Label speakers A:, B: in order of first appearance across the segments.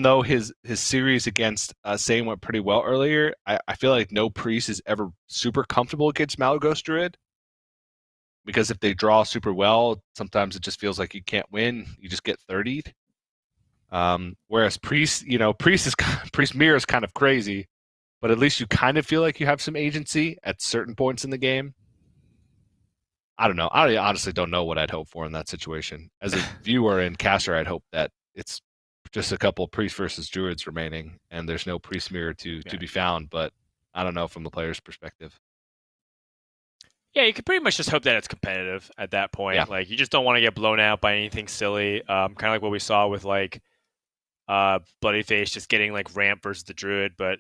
A: though his series against Saiyan went pretty well earlier, I feel like no priest is ever super comfortable against Malagos Druid. Because if they draw super well, sometimes it just feels like you can't win. You just get 30'd. Whereas Priest, Priest Mirror is kind of crazy, but at least you kind of feel like you have some agency at certain points in the game. I don't know. I honestly don't know what I'd hope for in that situation. As a viewer and caster, I'd hope that it's just a couple of Priest versus Druids remaining, and there's no Priest Mirror to be found. But I don't know from the player's perspective.
B: Yeah, you could pretty much just hope that it's competitive at that point.
A: Yeah.
B: Like, you just don't want to get blown out by anything silly. Kind of like what we saw with like Bloody Face just getting like ramp versus the Druid. But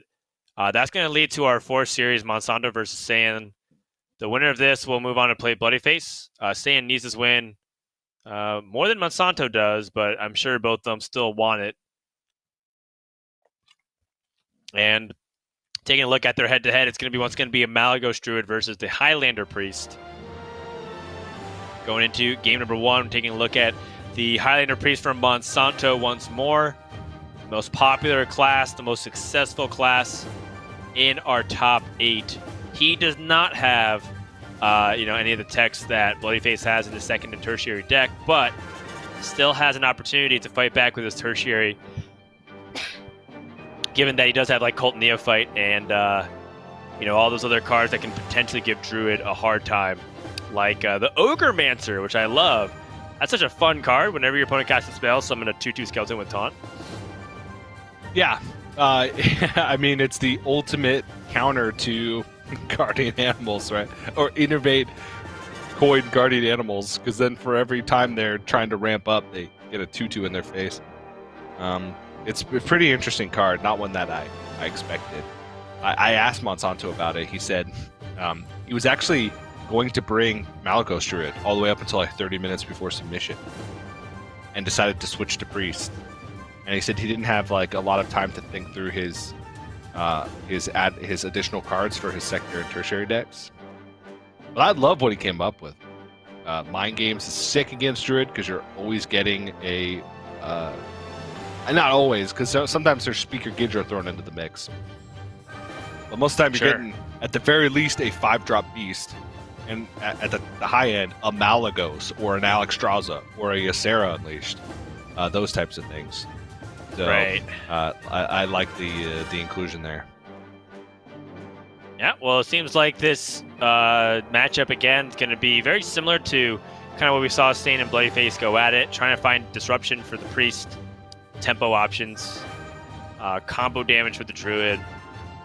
B: that's going to lead to our fourth series, Monsanto versus Saiyan. The winner of this will move on to play Bloody Face. Saiyan needs this win more than Monsanto does, but I'm sure both of them still want it. And taking a look at their head-to-head, it's going to be a Malagos Druid versus the Highlander Priest. Going into game number 1, taking a look at the Highlander Priest from Monsanto once more. The most popular class, the most successful class in our top 8. He does not have any of the techs that Bloody Face has in the second and tertiary deck, but still has an opportunity to fight back with his tertiary, given that he does have like Cult Neophyte and all those other cards that can potentially give Druid a hard time, like the Ogremancer, which I love. That's such a fun card. Whenever your opponent casts a spell, summon a 2/2 skeleton with taunt.
A: Yeah, I mean, it's the ultimate counter to guardian animals, right? Or innervate coin guardian animals, because then for every time they're trying to ramp up, they get a 2/2 in their face. It's a pretty interesting card, not one that I expected. I asked Monsanto about it. He said he was actually going to bring Malagos Druid all the way up until like 30 minutes before submission, and decided to switch to Priest. And he said he didn't have like a lot of time to think through his additional cards for his secondary and tertiary decks. But I love what he came up with. Mind Games is sick against Druid because you're always getting a and not always, because sometimes there's Speaker Gidra thrown into the mix. But most of the time you're getting, at the very least, a 5-drop Beast, and at the high end, a Malagos, or an Alexstrasza, or a Ysera Unleashed. Those types of things. So,
B: right.
A: I like the inclusion there.
B: Yeah, well, it seems like this matchup, again, is going to be very similar to kind of what we saw Stain and Bloody Face go at it, trying to find disruption for the Priest, tempo options, combo damage with the Druid,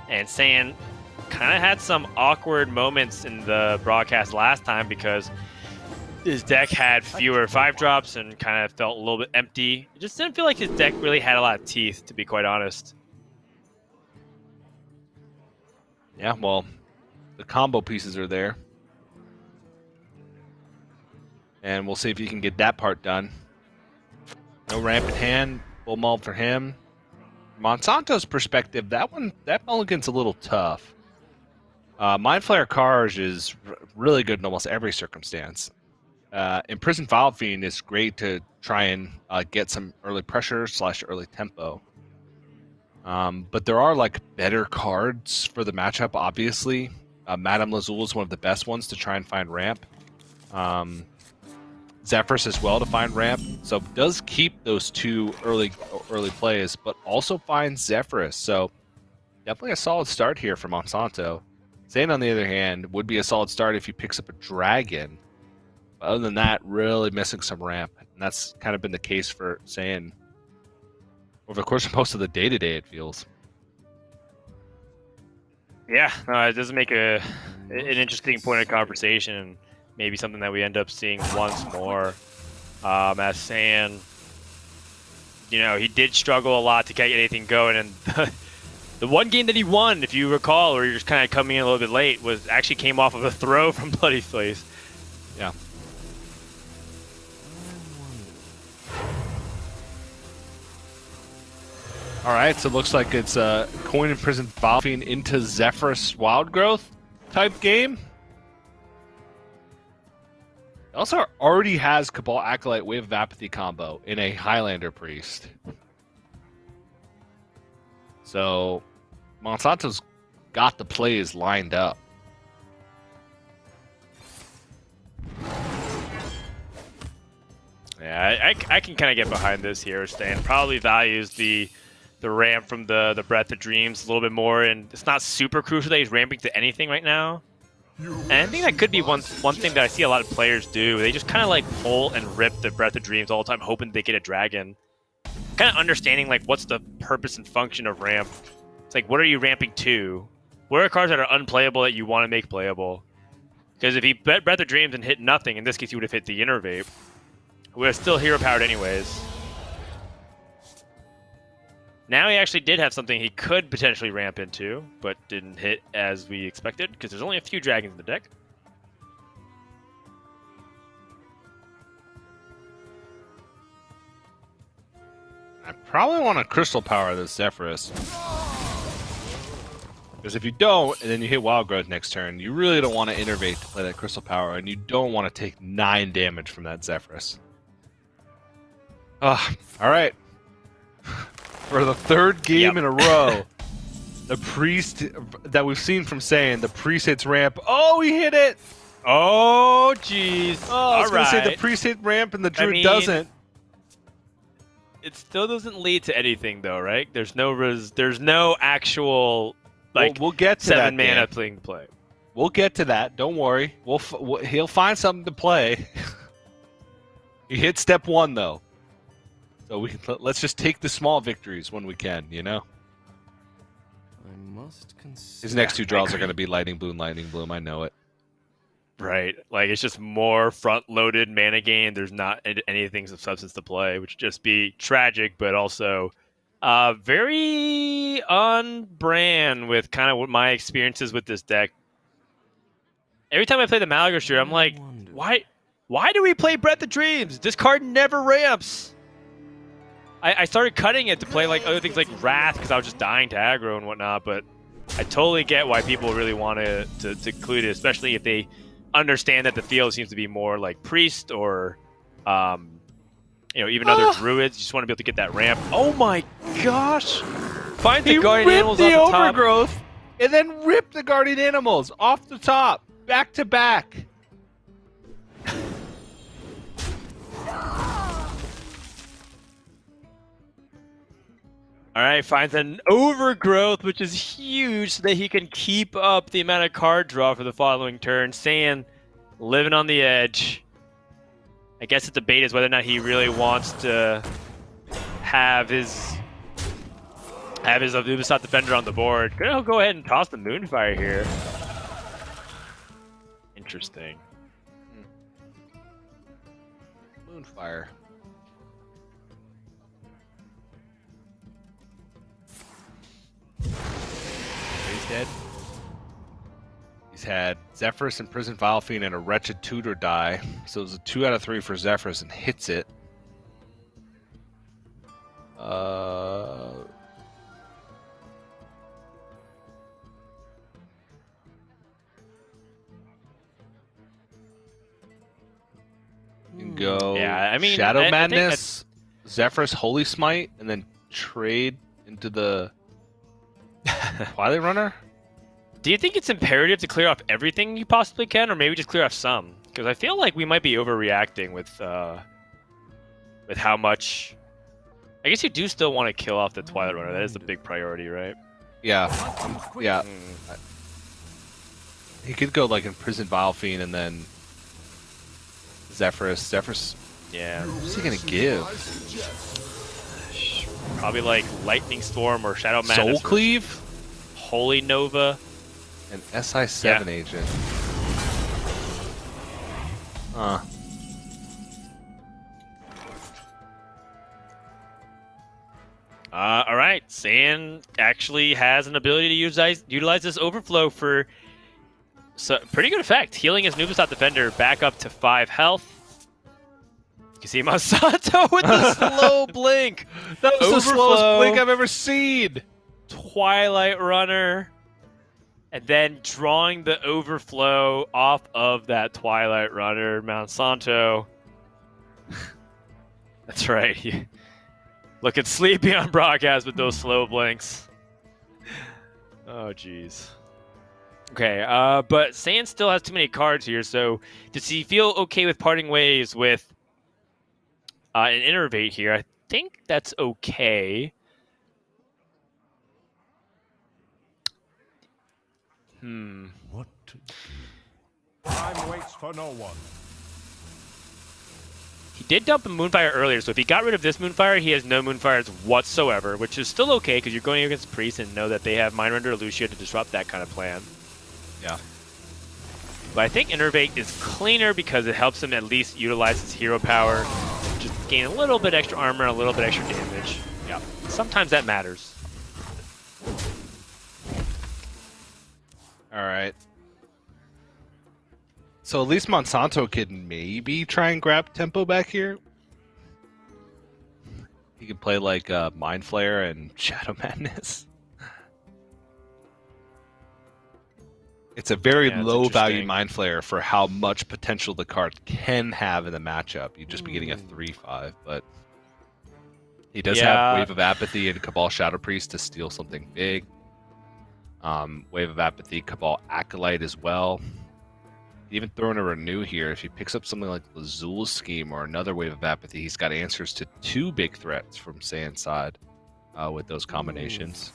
B: and Saiyan kind of had some awkward moments in the broadcast last time because his deck had fewer 5-drops and kind of felt a little bit empty. It just didn't feel like his deck really had a lot of teeth, to be quite honest.
A: Yeah, well, the combo pieces are there. And we'll see if you can get that part done. No ramp in hand. Full maul for him. Monsanto's perspective, that mulligan's a little tough. Mind Flayer Carge is really good in almost every circumstance. Imprisoned Vile Fiend is great to try and get some early pressure / early tempo. But there are like better cards for the matchup, obviously. Madame Lazul is one of the best ones to try and find ramp. Zephyrus as well to find ramp, so does keep those two early plays, but also finds Zephyrus, so definitely a solid start here for Monsanto. Saiyan, on the other hand, would be a solid start if he picks up a dragon, but other than that, really missing some ramp, and that's kind of been the case for Saiyan over the course of most of the day-to-day, it feels.
B: Yeah, it does make an interesting point of conversation, and maybe something that we end up seeing once more. As Saiyan, he did struggle a lot to get anything going, and the one game that he won, if you recall, or you're just kind of coming in a little bit late, actually came off of a throw from Bloody Face.
A: Yeah. All right, so it looks like it's a Coin Imprisoned Vile Fiend into Zephyrus Wild Growth type game. It also already has Cabal Acolyte Wave of Apathy combo in a Highlander Priest. So Monsanto's got the plays lined up.
B: Yeah, I can kind of get behind this here. Stan probably values the ramp from the Breath of Dreams a little bit more, and it's not super crucial that he's ramping to anything right now. And I think that could be one thing that I see a lot of players do. They just kind of like pull and rip the Breath of Dreams all the time, hoping they get a dragon. Kind of understanding like what's the purpose and function of ramp. It's like, what are you ramping to? What are cards that are unplayable that you want to make playable? Because if he bet Breath of Dreams and hit nothing, in this case he would have hit the Innervate. We're still hero powered anyways. Now he actually did have something he could potentially ramp into, but didn't hit as we expected, because there's only a few dragons in the deck.
A: I probably want to Crystal Power this Zephyrus. Because if you don't, and then you hit Wild Growth next turn, you really don't want to Innervate to play that Crystal Power, and you don't want to take 9 damage from that Zephyrus. Alright. For the 3rd game in a row, the Priest that we've seen from Saiyan, the Priest hits ramp. Oh, he hit it!
B: Oh, jeez.
A: Oh, I was going to say the Priest hit ramp and the Druid doesn't.
B: It still doesn't lead to anything, though, right? There's no actual like
A: we'll get to
B: 7
A: that,
B: mana thing to play.
A: We'll get to that. Don't worry. He'll find something to play. He hit step 1 though. So let's just take the small victories when we can, you know? His next 2 draws are going to be Lightning Bloom, Lightning Bloom. I know it.
B: Right. Like, it's just more front-loaded mana gain. There's not anything of substance to play, which would just be tragic, but also very on brand with kind of what my experiences with this deck. Every time I play the Malagosher, I'm like, why do we play Breath of Dreams? This card never ramps. I started cutting it to play like other things like Wrath because I was just dying to aggro and whatnot, but I totally get why people really want to include it, especially if they understand that the field seems to be more like Priest or, even other Druids. You just want to be able to get that ramp. Oh my gosh! Find the Guardian Animals off the top.
A: Overgrowth and then rip the Guardian Animals off the top, back to back.
B: All right, finds an Overgrowth, which is huge, so that he can keep up the amount of card draw for the following turn. Saiyan living on the edge. I guess the debate is whether or not he really wants to have his Ubisoft Defender on the board. Gonna go ahead and toss the Moonfire here. Interesting.
A: Moonfire. He's dead. He's had Zephyrus and Prison Vile Fiend and a Wretched Tutor die. So it was a 2 out of 3 for Zephyrus and hits it. You can go Shadow Madness, Zephyrus Holy Smite, and then trade into the Twilight Runner?
B: Do you think it's imperative to clear off everything you possibly can, or maybe just clear off some? Because I feel like we might be overreacting with how much. I guess you do still want to kill off the Twilight Runner. That is the big priority, right?
A: Yeah. Yeah. He could go like Imprisoned Vile Fiend and then Zephyrus. Yeah. What's he gonna give?
B: Probably like Lightning Storm or Shadow Madness.
A: Soul Cleave?
B: Holy Nova.
A: An SI7 agent.
B: All right. Saiyan actually has an ability to utilize this overflow for pretty good effect. Healing his Nubisoft Defender back up to 5 health. You can see Monsanto with the slow blink.
A: That was the slowest blink I've ever seen.
B: Twilight Runner. And then drawing the overflow off of that Twilight Runner, Monsanto. That's right. Looking sleepy on broadcast with those slow blinks. Oh, jeez. Okay, but Saiyan still has too many cards here, so does he feel okay with parting ways with an Innervate here? I think that's okay.
C: What to do? Time waits for no one.
B: He did dump a Moonfire earlier, so if he got rid of this Moonfire, he has no Moonfires whatsoever, which is still okay because you're going against Priest and know that they have Mind Render or Lucio to disrupt that kind of plan.
A: Yeah.
B: But I think Innervate is cleaner because it helps him at least utilize his hero power, just gain a little bit extra armor, a little bit extra damage. Yeah, sometimes that matters.
A: All right. So at least Monsanto can maybe try and grab tempo back here. He can play like Mind Flayer and Shadow Madness. It's a very low value Mind Flayer for how much potential the card can have in the matchup. You'd just be getting a 3/5, but he does have Wave of Apathy and Cabal Shadow Priest to steal something big. Wave of Apathy, Cabal Acolyte as well. Even throwing a Renew here, if he picks up something like Lazul's Scheme or another Wave of Apathy, he's got answers to 2 big threats from Saiyan's side with those combinations.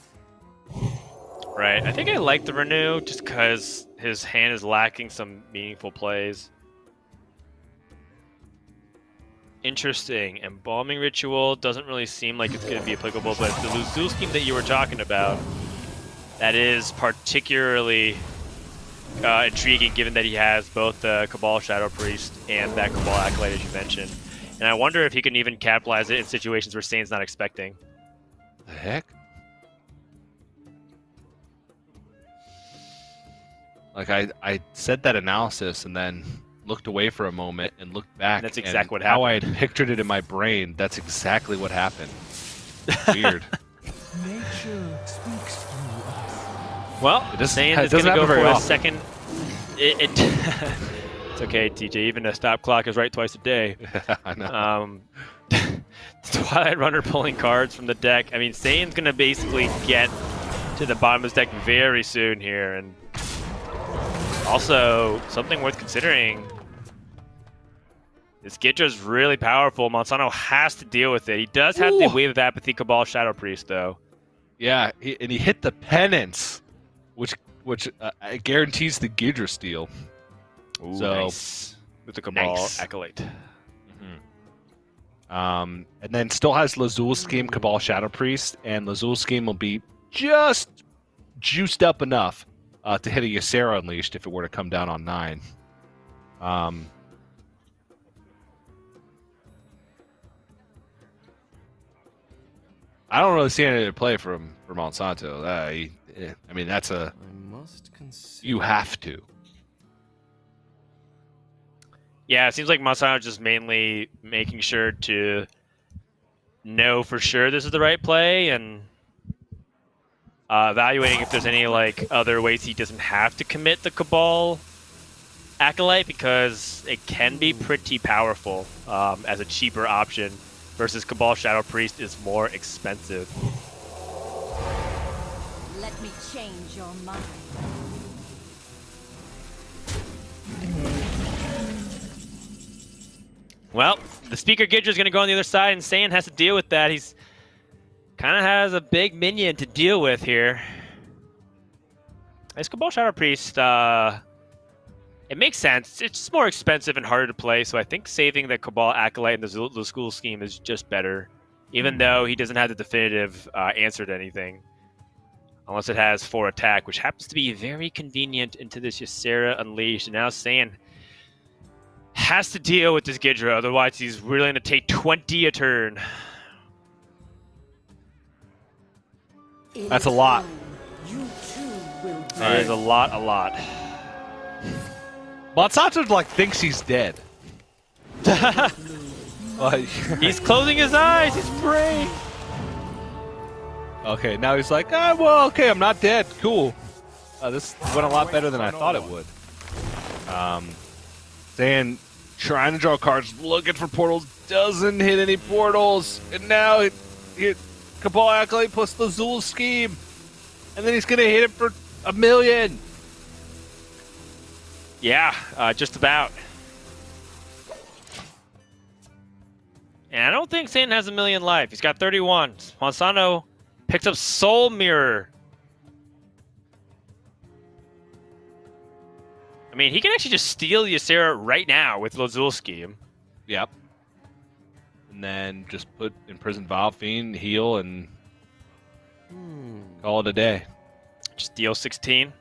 B: Right. I think I like the Renew just because his hand is lacking some meaningful plays. Interesting. Embalming Ritual doesn't really seem like it's going to be applicable, but the Lazul Scheme that you were talking about, that is particularly intriguing given that he has both the Cabal Shadow Priest and that Cabal Acolyte, as you mentioned. And I wonder if he can even capitalize it in situations where Sane's not expecting.
A: The heck? Like, I said that analysis and then looked away for a moment and looked back.
B: That's exactly what happened.
A: How I had pictured it in my brain, that's exactly what happened. Weird.
C: Nature speaks through us.
B: Well, Saiyan is going to go for a second. It's okay, TJ. Even a stop clock is right twice a day.
A: I know.
B: Twilight Runner pulling cards from the deck. I mean, Saiyan's going to basically get to the bottom of his deck very soon here, and also, something worth considering, this Gidra's really powerful. Monsanto has to deal with it. He does have the Wave of Apathy Cabal Shadow Priest, though.
A: Yeah, and he hit the Penance, which guarantees the Gidra steal.
B: Ooh,
A: so,
B: nice. With the Cabal Acolyte.
A: And then still has Lazul's Scheme, Cabal Shadow Priest, and Lazul's Scheme will be just juiced up enough to hit a Ysera Unleashed if it were to come down on 9. I don't really see any to play for Monsanto. I mean, that's a... You have to.
B: Yeah, it seems like Monsanto just mainly making sure to know for sure this is the right play and evaluating if there's any other ways he doesn't have to commit the Cabal Acolyte, because it can be pretty powerful as a cheaper option versus Cabal Shadow Priest is more expensive.
D: Let me change your mind.
B: Well, the Speaker Gidra is going to go on the other side, and Saiyan has to deal with that. He's kind of has a big minion to deal with here. This Cabal Shadow Priest, it makes sense. It's just more expensive and harder to play, so I think saving the Cabal Acolyte and the School Scheme is just better, even though he doesn't have the definitive answer to anything. Unless it has 4 attack, which happens to be very convenient into this Ysera Unleashed. And now Saiyan has to deal with this Gidra, otherwise he's really going to take 20 a turn.
A: That's a lot.
B: That is a lot.
A: Monsanto thinks he's dead.
B: He's closing his eyes. He's praying.
A: Okay, now he's like, well, okay, I'm not dead. Cool. This went a lot better than I thought it would. Saiyan trying to draw cards, looking for portals, doesn't hit any portals, and now it Cabal Acolyte plus Lazul's Scheme. And then he's gonna hit it for 1,000,000.
B: Yeah, just about. And I don't think Satan has 1,000,000 life. He's got 31. Monsanto picks up Soul Mirror. I mean, he can actually just steal Ysera right now with Lazul Scheme.
A: Yep. And then just put Imprisoned Vile Fiend, heal, and call it a day.
B: Just deal 16.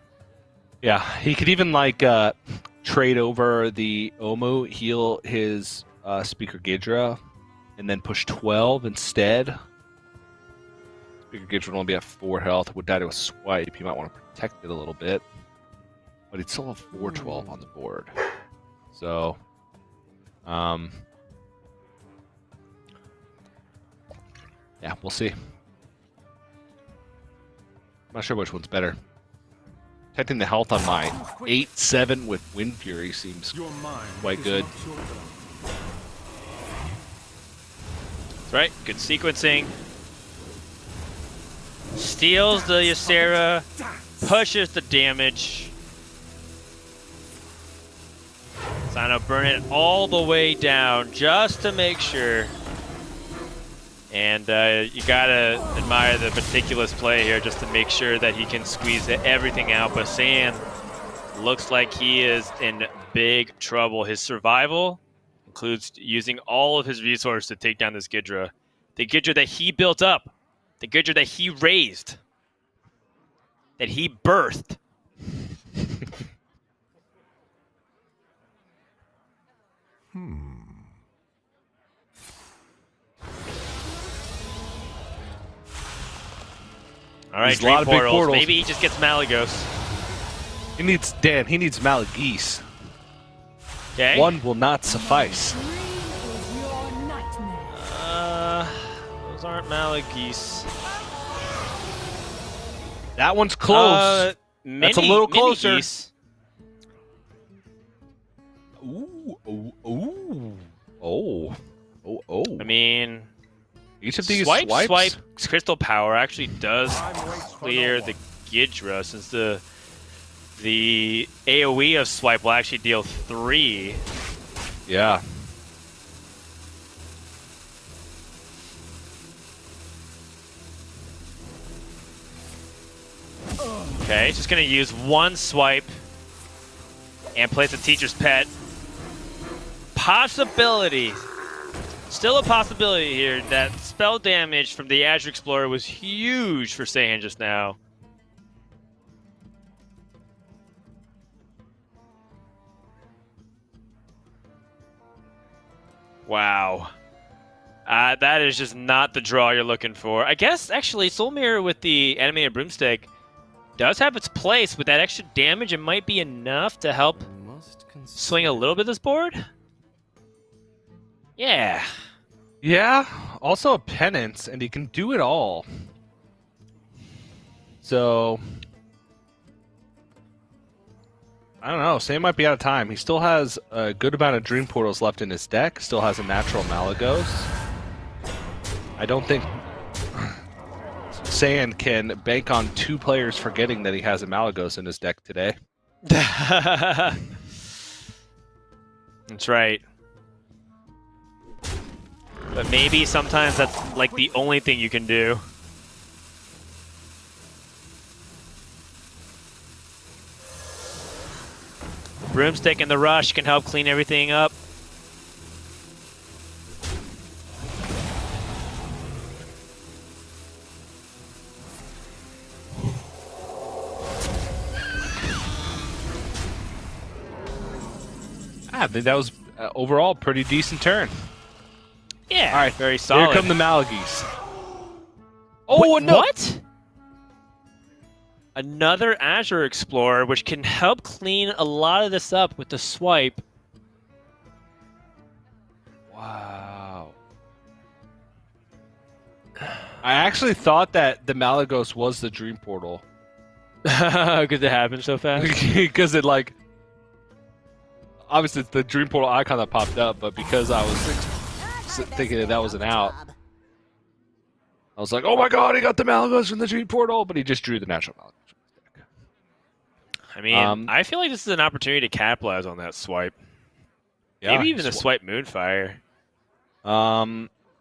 A: Yeah, he could even like trade over the Omu, heal his Speaker Gidra, and then push 12 instead. Speaker Gidra would only be at 4 health. Would die to a swipe. He might want to protect it a little bit. But he'd still have 412 on the board. So, yeah, we'll see. I'm not sure which one's better. Protecting the health on my 8/7 with Wind Fury seems quite good.
B: That's right. Good sequencing. Steals the Ysera. Pushes the damage. Sino burn it all the way down just to make sure. And you gotta admire the meticulous play here just to make sure that he can squeeze everything out. But Saiyan looks like he is in big trouble. His survival includes using all of his resources to take down this Gidra. The Gidra that he built up. The Gidra that he raised. That he birthed. All right,
A: There's a lot of big portals.
B: Maybe he just gets Malagos.
A: He needs Malagis.
B: Okay.
A: One will not suffice.
D: Dream is your nightmare.
B: Those aren't Malagis.
A: That one's close. That's a little closer.
B: Geese.
A: Oh.
B: I mean,
A: Each of these
B: swipe
A: swipes?
B: crystal power actually does clear the Gidra, since the AoE of swipe will actually deal 3.
A: Yeah.
B: Okay, just gonna use one swipe and place a teacher's pet. Possibility. Still a possibility here that spell damage from the Azure Explorer was huge for Saiyan just now. Wow. That is just not the draw you're looking for. I guess, actually, Soul Mirror with the animated broomstick does have its place. With that extra damage, it might be enough to help swing a little bit of this board. Yeah.
A: Yeah, also a penance, and he can do it all. So, I don't know. Sam might be out of time. He still has a good amount of Dream Portals left in his deck. Still has a natural Malagos. I don't think Saiyan can bank on 2 players forgetting that he has a Malagos in his deck today.
B: That's right. But maybe sometimes that's like the only thing you can do. The broomstick and the rush can help clean everything up.
A: I think that was overall pretty decent turn.
B: Yeah,
A: All right,
B: very solid.
A: Here come the Malagis. Oh,
B: Wait,
A: no!
B: What? Another Azure Explorer, which can help clean a lot of this up with the swipe.
A: Wow. I actually thought that the Malagos was the Dream Portal.
B: Because it happened so fast.
A: Because it, like... Obviously, it's the Dream Portal icon that popped up, but because I was thinking that was an out. I was like, oh my god, he got the Malagos from the Dream Portal, but he just drew the natural Malagos from his deck.
B: I mean, I feel like this is an opportunity to capitalize on that swipe.
A: Yeah,
B: Maybe even the swipe Moonfire.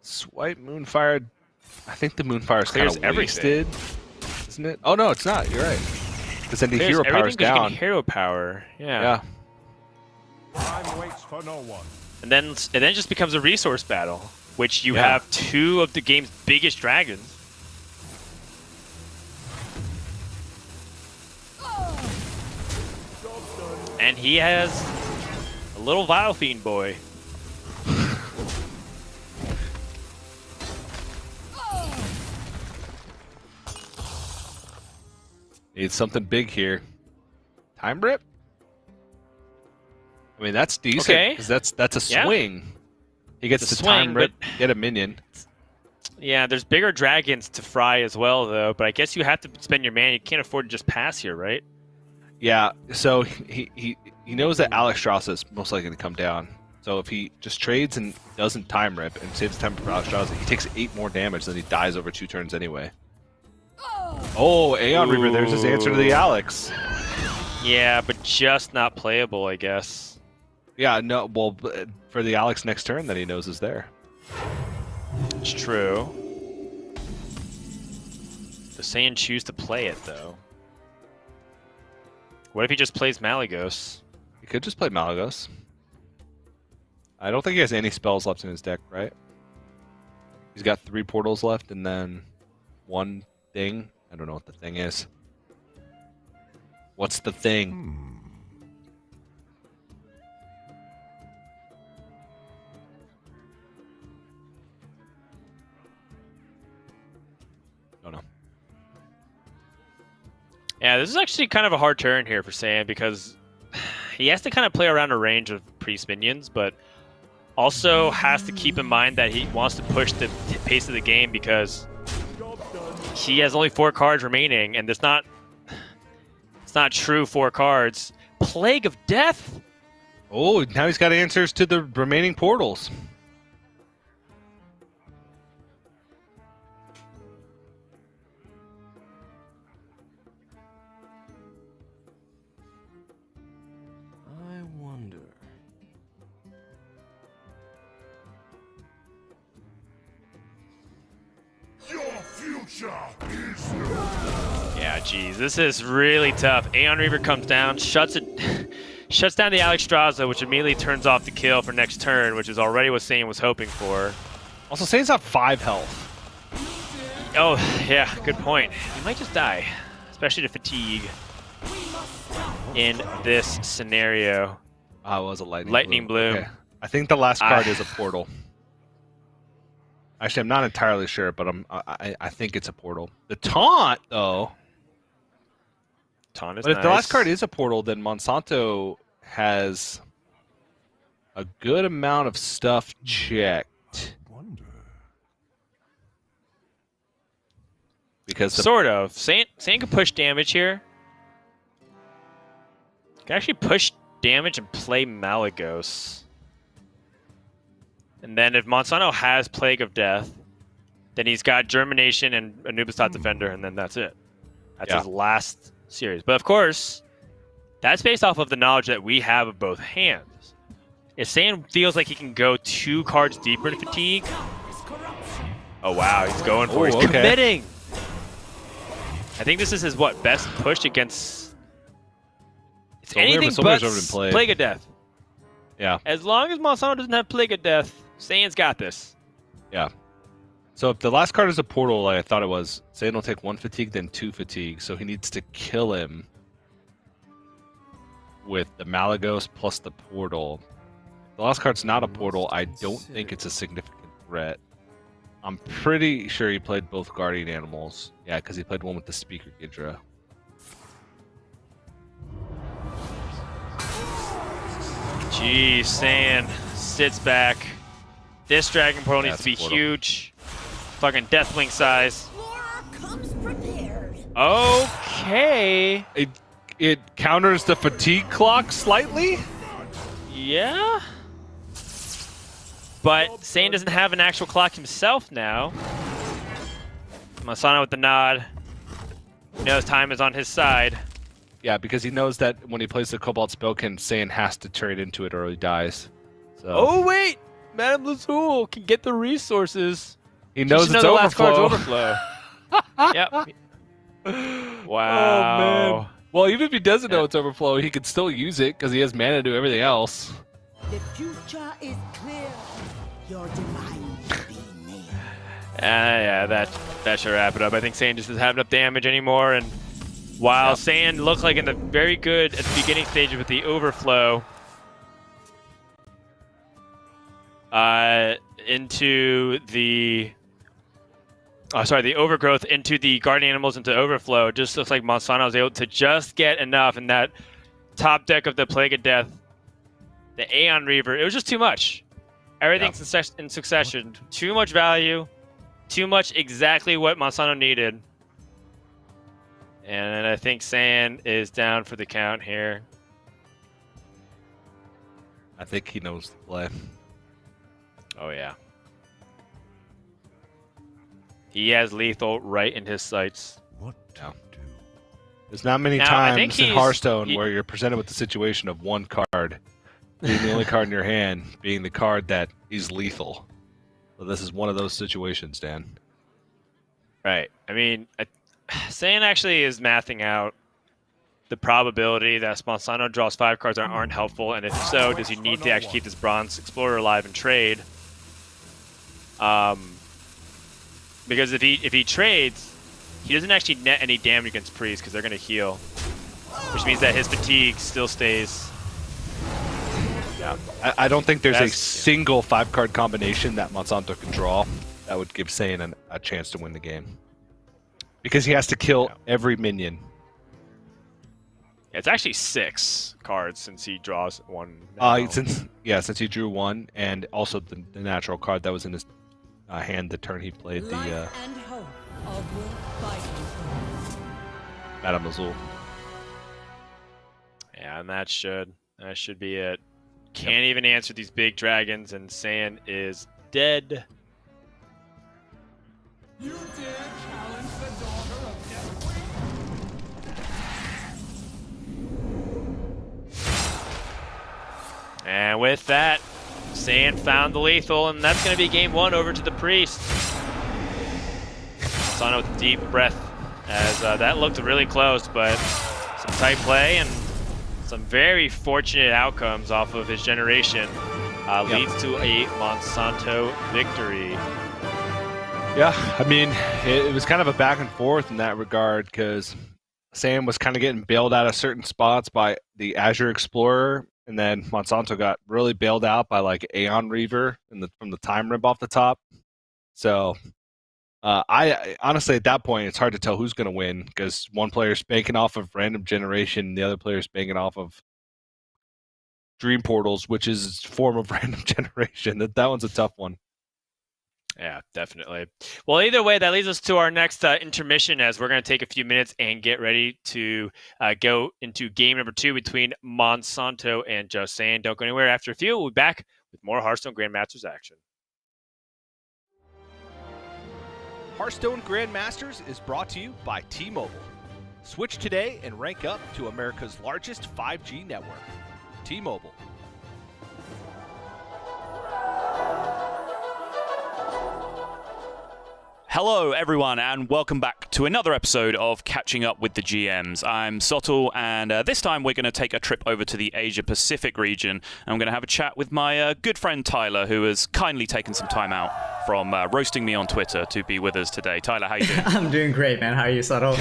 A: Swipe Moonfire. I think the Moonfire is kind
B: Clears
A: of wasted, isn't it? Oh no, it's not. You're right. Because then the
B: Clears
A: hero power's
B: everything 'cause you
A: down.
B: can hero power.
A: Yeah.
C: Time waits for no one.
B: And then it just becomes a resource battle, which you have two of the game's biggest dragons. And he has a little Vile Fiend boy.
A: Needs something big here. Time Rip? I mean, that's decent.
B: Okay.
A: Because that's a swing. He gets
B: It's a
A: the Time
B: swing,
A: Rip,
B: but-
A: get a minion.
B: Yeah, there's bigger dragons to fry as well, though. But I guess you have to spend your mana. You can't afford to just pass here, right?
A: Yeah, so he knows that Alexstrasza is most likely to come down. So if he just trades and doesn't Time Rip and saves time for Alexstrasza, he takes 8 more damage, then he dies over 2 turns anyway. Oh, Aeon Reaver, there's his answer to the Alex.
B: Yeah, but just not playable, I guess.
A: Yeah, no, well, for the Alex next turn that he knows is there.
B: It's true. Does Saiyan choose to play it, though? What if he just plays Malagos?
A: He could just play Malagos. I don't think he has any spells left in his deck, right? He's got 3 portals left and then 1 thing. I don't know what the thing is. What's the thing? Don't know.
B: Yeah, this is actually kind of a hard turn here for Saiyan because he has to kind of play around a range of priest minions, but also has to keep in mind that he wants to push the pace of the game because he has only 4 cards remaining, and it's not true 4 cards. Plague of Death?
A: Oh, now he's got answers to the remaining portals.
E: I wonder.
C: Your future is
B: Yeah, geez, this is really tough. Aeon Reaver comes down, shuts down the Alexstrasza, which immediately turns off the kill for next turn, which is already what Saiyan was hoping for.
A: Also, Saiyans have 5 health.
B: Oh, yeah, good point. He might just die, especially to fatigue in this scenario.
A: Ah, it was a
B: Lightning Bloom.
A: Okay. I think the last card is a portal. Actually, I'm not entirely sure, but I think it's a portal. The taunt, though.
B: Taunt is
A: But if the
B: nice.
A: last card is a portal, then Monsanto has a good amount of stuff checked.
C: wonder.
A: Because the,
B: Sort of. Saiyan can push damage here. Can actually push damage and play Malagos. And then if Monsanto has Plague of Death, then he's got Germination and Anubis Top Defender, and then that's it. That's his last series. But of course, that's based off of the knowledge that we have of both hands. If Saiyan feels like he can go 2 cards deeper to fatigue, oh wow, he's going for it. He's committing. I think this is his best push against. It's anything but Plague of Death.
A: Yeah.
B: As long as Monsanto doesn't have Plague of Death, Saiyan's got this.
A: Yeah. So if the last card is a portal, like I thought it was, Saiyan will take 1 fatigue, then 2 fatigue. So he needs to kill him with the Malagos plus the portal. If the last card's not a portal, I don't think it's a significant threat. I'm pretty sure he played both guardian animals. Yeah, because he played one with the Speaker Gidra.
B: Jeez, Saiyan sits back. This Dragon Portal needs to be
A: portal.
B: huge. Fucking Deathwing size.
D: Explorer comes prepared.
B: Okay.
A: It counters the fatigue clock slightly?
B: Yeah. But Saiyan doesn't have an actual clock himself now. Monsanto with the nod. He knows time is on his side.
A: Yeah, because he knows that when he plays the Cobalt Spellkin, Saiyan has to trade into it or he dies. So
B: Oh, wait! Madame Lazul can get the resources.
A: he knows it's
B: the last card's
A: overflow.
B: overflow. Yep. Wow.
A: Oh, man. Well, even if he doesn't know it's overflow, he could still use it because he has mana to do everything else.
D: The future is clear. Your demise will be near.
B: Yeah, that should wrap it up. I think Saiyan just doesn't have enough damage anymore, and while Saiyan looked like in the very good at the beginning stage with the overflow, into the the overgrowth into the guardian animals into overflow, it just looks like Monsanto was able to just get enough in that top deck of the Plague of Death, the Aeon Reaver. It was just too much. Everything's in succession. Too much value. Too much exactly what Monsanto needed. And I think Saiyan is down for the count here.
A: I think he knows the play.
B: Oh, yeah. He has lethal right in his sights.
C: What to do?
A: There's not many
B: Now, I think
A: times in
B: he's-
A: Hearthstone
B: he-
A: where you're presented with the situation of one card being the only card in your hand being the card that is lethal. So this is one of those situations, Dan.
B: Right. I mean, Saiyan actually is mathing out the probability that Monsanto draws 5 cards that aren't helpful, and if so, does he need to actually keep this Bronze Explorer alive and trade? Because if he trades, he doesn't actually net any damage against Priest because they're going to heal, which means that his fatigue still stays.
A: Yeah, I don't think there's a
B: That's-
A: single 5-card combination that Monsanto can draw that would give Saiyan a chance to win the game. Because he has to kill every minion.
B: Yeah, it's actually 6 cards since he draws 1. now.
A: Since he drew 1, and also the natural card that was in his hand the turn he played the
D: Life and hope of world fighting.
A: Madame Azul.
B: Yeah, and that should be it. Can't even answer these big dragons, and Saiyan is dead.
F: You dare challenge the daughter of Death?
B: And with that, Saiyan found the lethal, and that's going to be game 1 over to the Priest. Monsanto with a deep breath, as that looked really close, but some tight play and some very fortunate outcomes off of his generation leads to a Monsanto victory.
A: Yeah, I mean, it was kind of a back and forth in that regard because Sam was kind of getting bailed out of certain spots by the Azure Explorer, and then Monsanto got really bailed out by like Aeon Reaver from the time rip off the top. So I honestly, at that point, it's hard to tell who's going to win because one player's banking off of random generation, the other player's banking off of Dream Portals, which is a form of random generation. That one's a tough one.
B: Yeah, definitely. Well, either way, that leads us to our next intermission, as we're going to take a few minutes and get ready to go into game number 2 between Monsanto and justsaiyan. Don't go anywhere. After a few, we'll be back with more Hearthstone Grandmasters action.
G: Hearthstone Grandmasters is brought to you by T-Mobile. Switch today and rank up to America's largest 5G network. T-Mobile.
H: Hello, everyone, and welcome back to another episode of Catching Up with the GMs. I'm Sotul, and this time we're going to take a trip over to the Asia-Pacific region. I'm going to have a chat with my good friend Tyler, who has kindly taken some time out from roasting me on Twitter to be with us today. Tyler, how you doing?
I: I'm doing great, man. How are you, Sotul?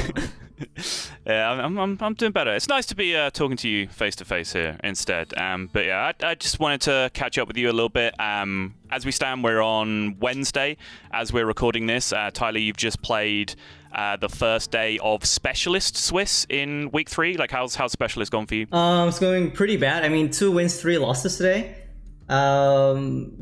H: Yeah, I'm doing better. It's nice to be talking to you face to face here instead. But yeah, I just wanted to catch up with you a little bit. As we stand, we're on Wednesday as we're recording this. Tyler, you've just played the first day of Specialist Swiss in week 3. Like, how's Specialist gone for you?
I: It's going pretty bad. I mean, 2 wins, 3 losses today.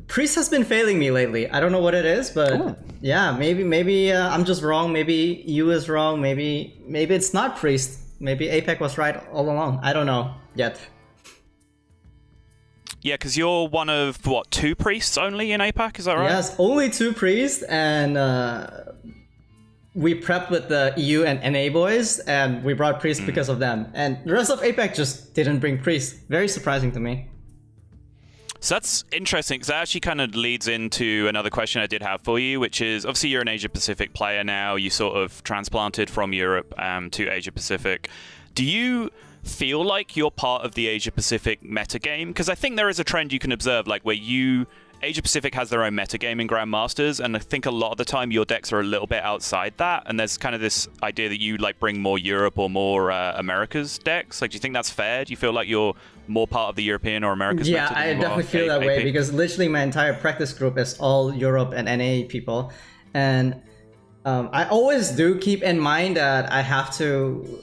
I: Priest has been failing me lately. I don't know what it is, but yeah, maybe I'm just wrong. Maybe you is wrong. Maybe it's not Priest. Maybe APEC was right all along. I don't know yet.
H: Yeah, because you're one of, 2 priests only in APAC, is that right?
I: Yes, only 2 priests, and we prepped with the EU and NA boys, and we brought Priest because of them. And the rest of APAC just didn't bring Priest. Very surprising to me.
H: So that's interesting, because that actually kind of leads into another question I did have for you, which is, obviously you're an Asia-Pacific player now. You sort of transplanted from Europe to Asia-Pacific. Do you feel like you're part of the Asia-Pacific metagame? Because I think there is a trend you can observe, like where Asia-Pacific has their own metagame in Grandmasters, and I think a lot of the time your decks are a little bit outside that, and there's kind of this idea that you like bring more Europe or more America's decks. Like, do you think that's fair? Do you feel like you're more part of the European or America's
I: Yeah,
H: meta
I: I
H: than you
I: definitely
H: are
I: feel that way,
H: AP?
I: because literally my entire practice group is all Europe and NA people. And I always do keep in mind that I have to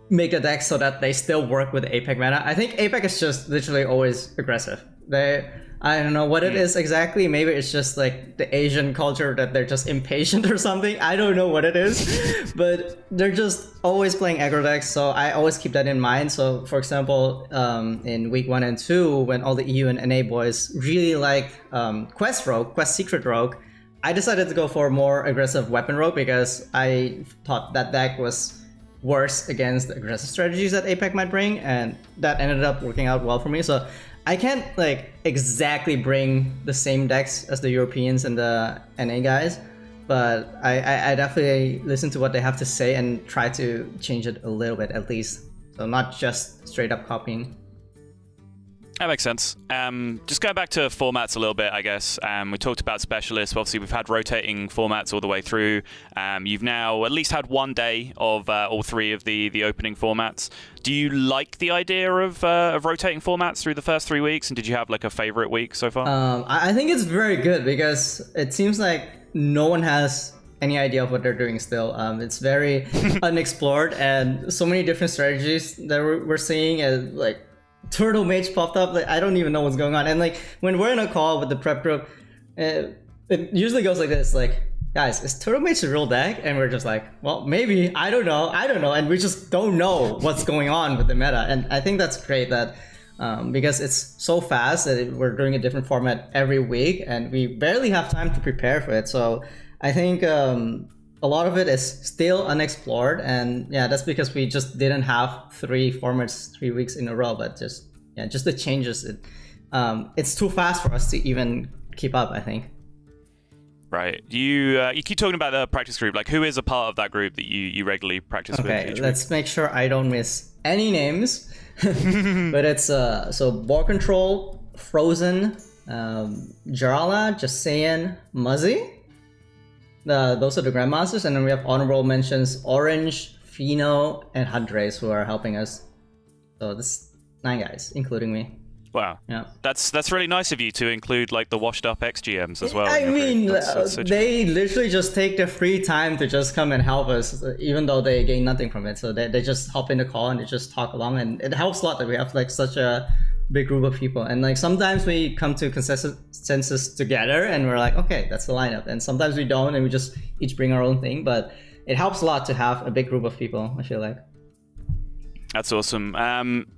I: make the decks so that they still work with the APAC meta. I think APAC is just literally always aggressive. I don't know what it is exactly. Maybe it's just like the Asian culture that they're just impatient or something. I don't know what it is, but they're just always playing aggro decks. So I always keep that in mind. So for example, in week 1 and 2, when all the EU and NA boys really liked Quest Secret Rogue, I decided to go for a more aggressive Weapon Rogue because I thought that deck was worse against the aggressive strategies that APAC might bring, and that ended up working out well for me. So I can't like exactly bring the same decks as the Europeans and the NA guys, but I definitely listen to what they have to say and try to change it a little bit at least. So not just straight up copying.
H: That makes sense. Just going back to formats a little bit, I guess. We talked about specialists. Obviously, we've had rotating formats all the way through. You've now at least had one day of all three of the opening formats. Do you like the idea of rotating formats through the first 3 weeks? And did you have like a favorite week so far?
I: I think it's very good because it seems like no one has any idea of what they're doing still. It's very unexplored, and so many different strategies that we're seeing, and like Turtle Mage popped up. Like, I don't even know what's going on. And like when we're in a call with the prep group, it usually goes like this: like, guys, is Turtle Mage a real deck? And we're just like, well, maybe. I don't know. And we just don't know what's going on with the meta. And I think that's great that because it's so fast that we're doing a different format every week, and we barely have time to prepare for it. So I think a lot of it is still unexplored, and yeah, that's because we just didn't have 3 formats 3 weeks in a row. But just the changes, it's too fast for us to even keep up, I think.
H: Right. You keep talking about the practice group. Like, who is a part of that group that you regularly practice with?
I: Okay, let's make sure I don't miss any names. But it's so Ball Control, Frozen, Jarala, justsaiyan, Muzzy. Those are the Grandmasters, and then we have honorable mentions Orange, Fino, and Hadres who are helping us. So this 9 guys, including me.
H: Wow.
I: Yeah.
H: That's really nice of you to include like the washed up XGMs as well.
I: I mean,
H: that's
I: they literally just take their free time to just come and help us, even though they gain nothing from it. So they just hop in the call and they just talk along, and it helps a lot that we have like such a big group of people. And like sometimes we come to consensus together and we're like, okay, that's the lineup. And sometimes we don't, and we just each bring our own thing. But it helps a lot to have a big group of people, I feel like.
H: That's awesome.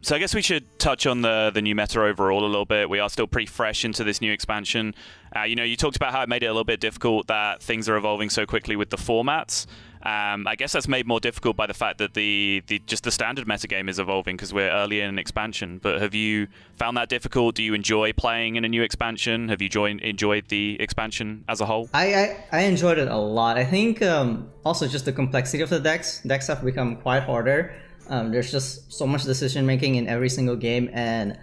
H: So I guess we should touch on the new meta overall a little bit. We are still pretty fresh into this new expansion. You talked about how it made it a little bit difficult that things are evolving so quickly with the formats. I guess that's made more difficult by the fact that the standard metagame is evolving because we're early in expansion. But have you found that difficult? Do you enjoy playing in a new expansion? Have you enjoyed the expansion as a whole?
I: I enjoyed it a lot. I think also just the complexity of the decks. Decks have become quite harder. There's just so much decision making in every single game, and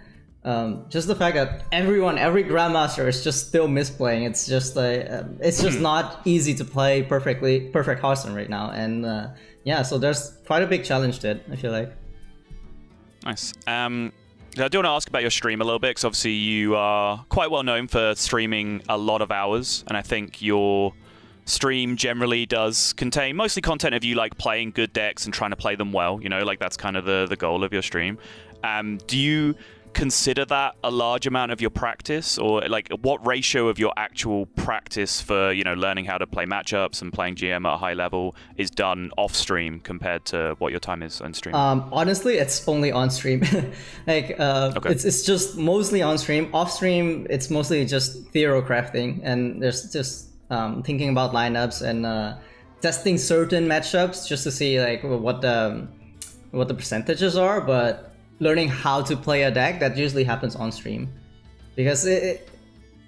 I: just the fact that every Grandmaster is just still misplaying. It's just it's just not easy to play perfect Hearthstone right now, and so there's quite a big challenge to it, I feel like.
H: Nice. I do want to ask about your stream a little bit, because obviously you are quite well known for streaming a lot of hours, and I think your stream generally does contain mostly content of you like playing good decks and trying to play them well, like that's kind of the goal of your stream. Do you consider that a large amount of your practice, or like what ratio of your actual practice for learning how to play matchups and playing GM at a high level is done off stream compared to what your time is on stream?
I: Honestly, it's only on stream. Okay. It's just mostly on stream. Off stream, it's mostly just theorocrafting, and there's just thinking about lineups and testing certain matchups just to see like what the percentages are, but learning how to play a deck, that usually happens on stream. Because I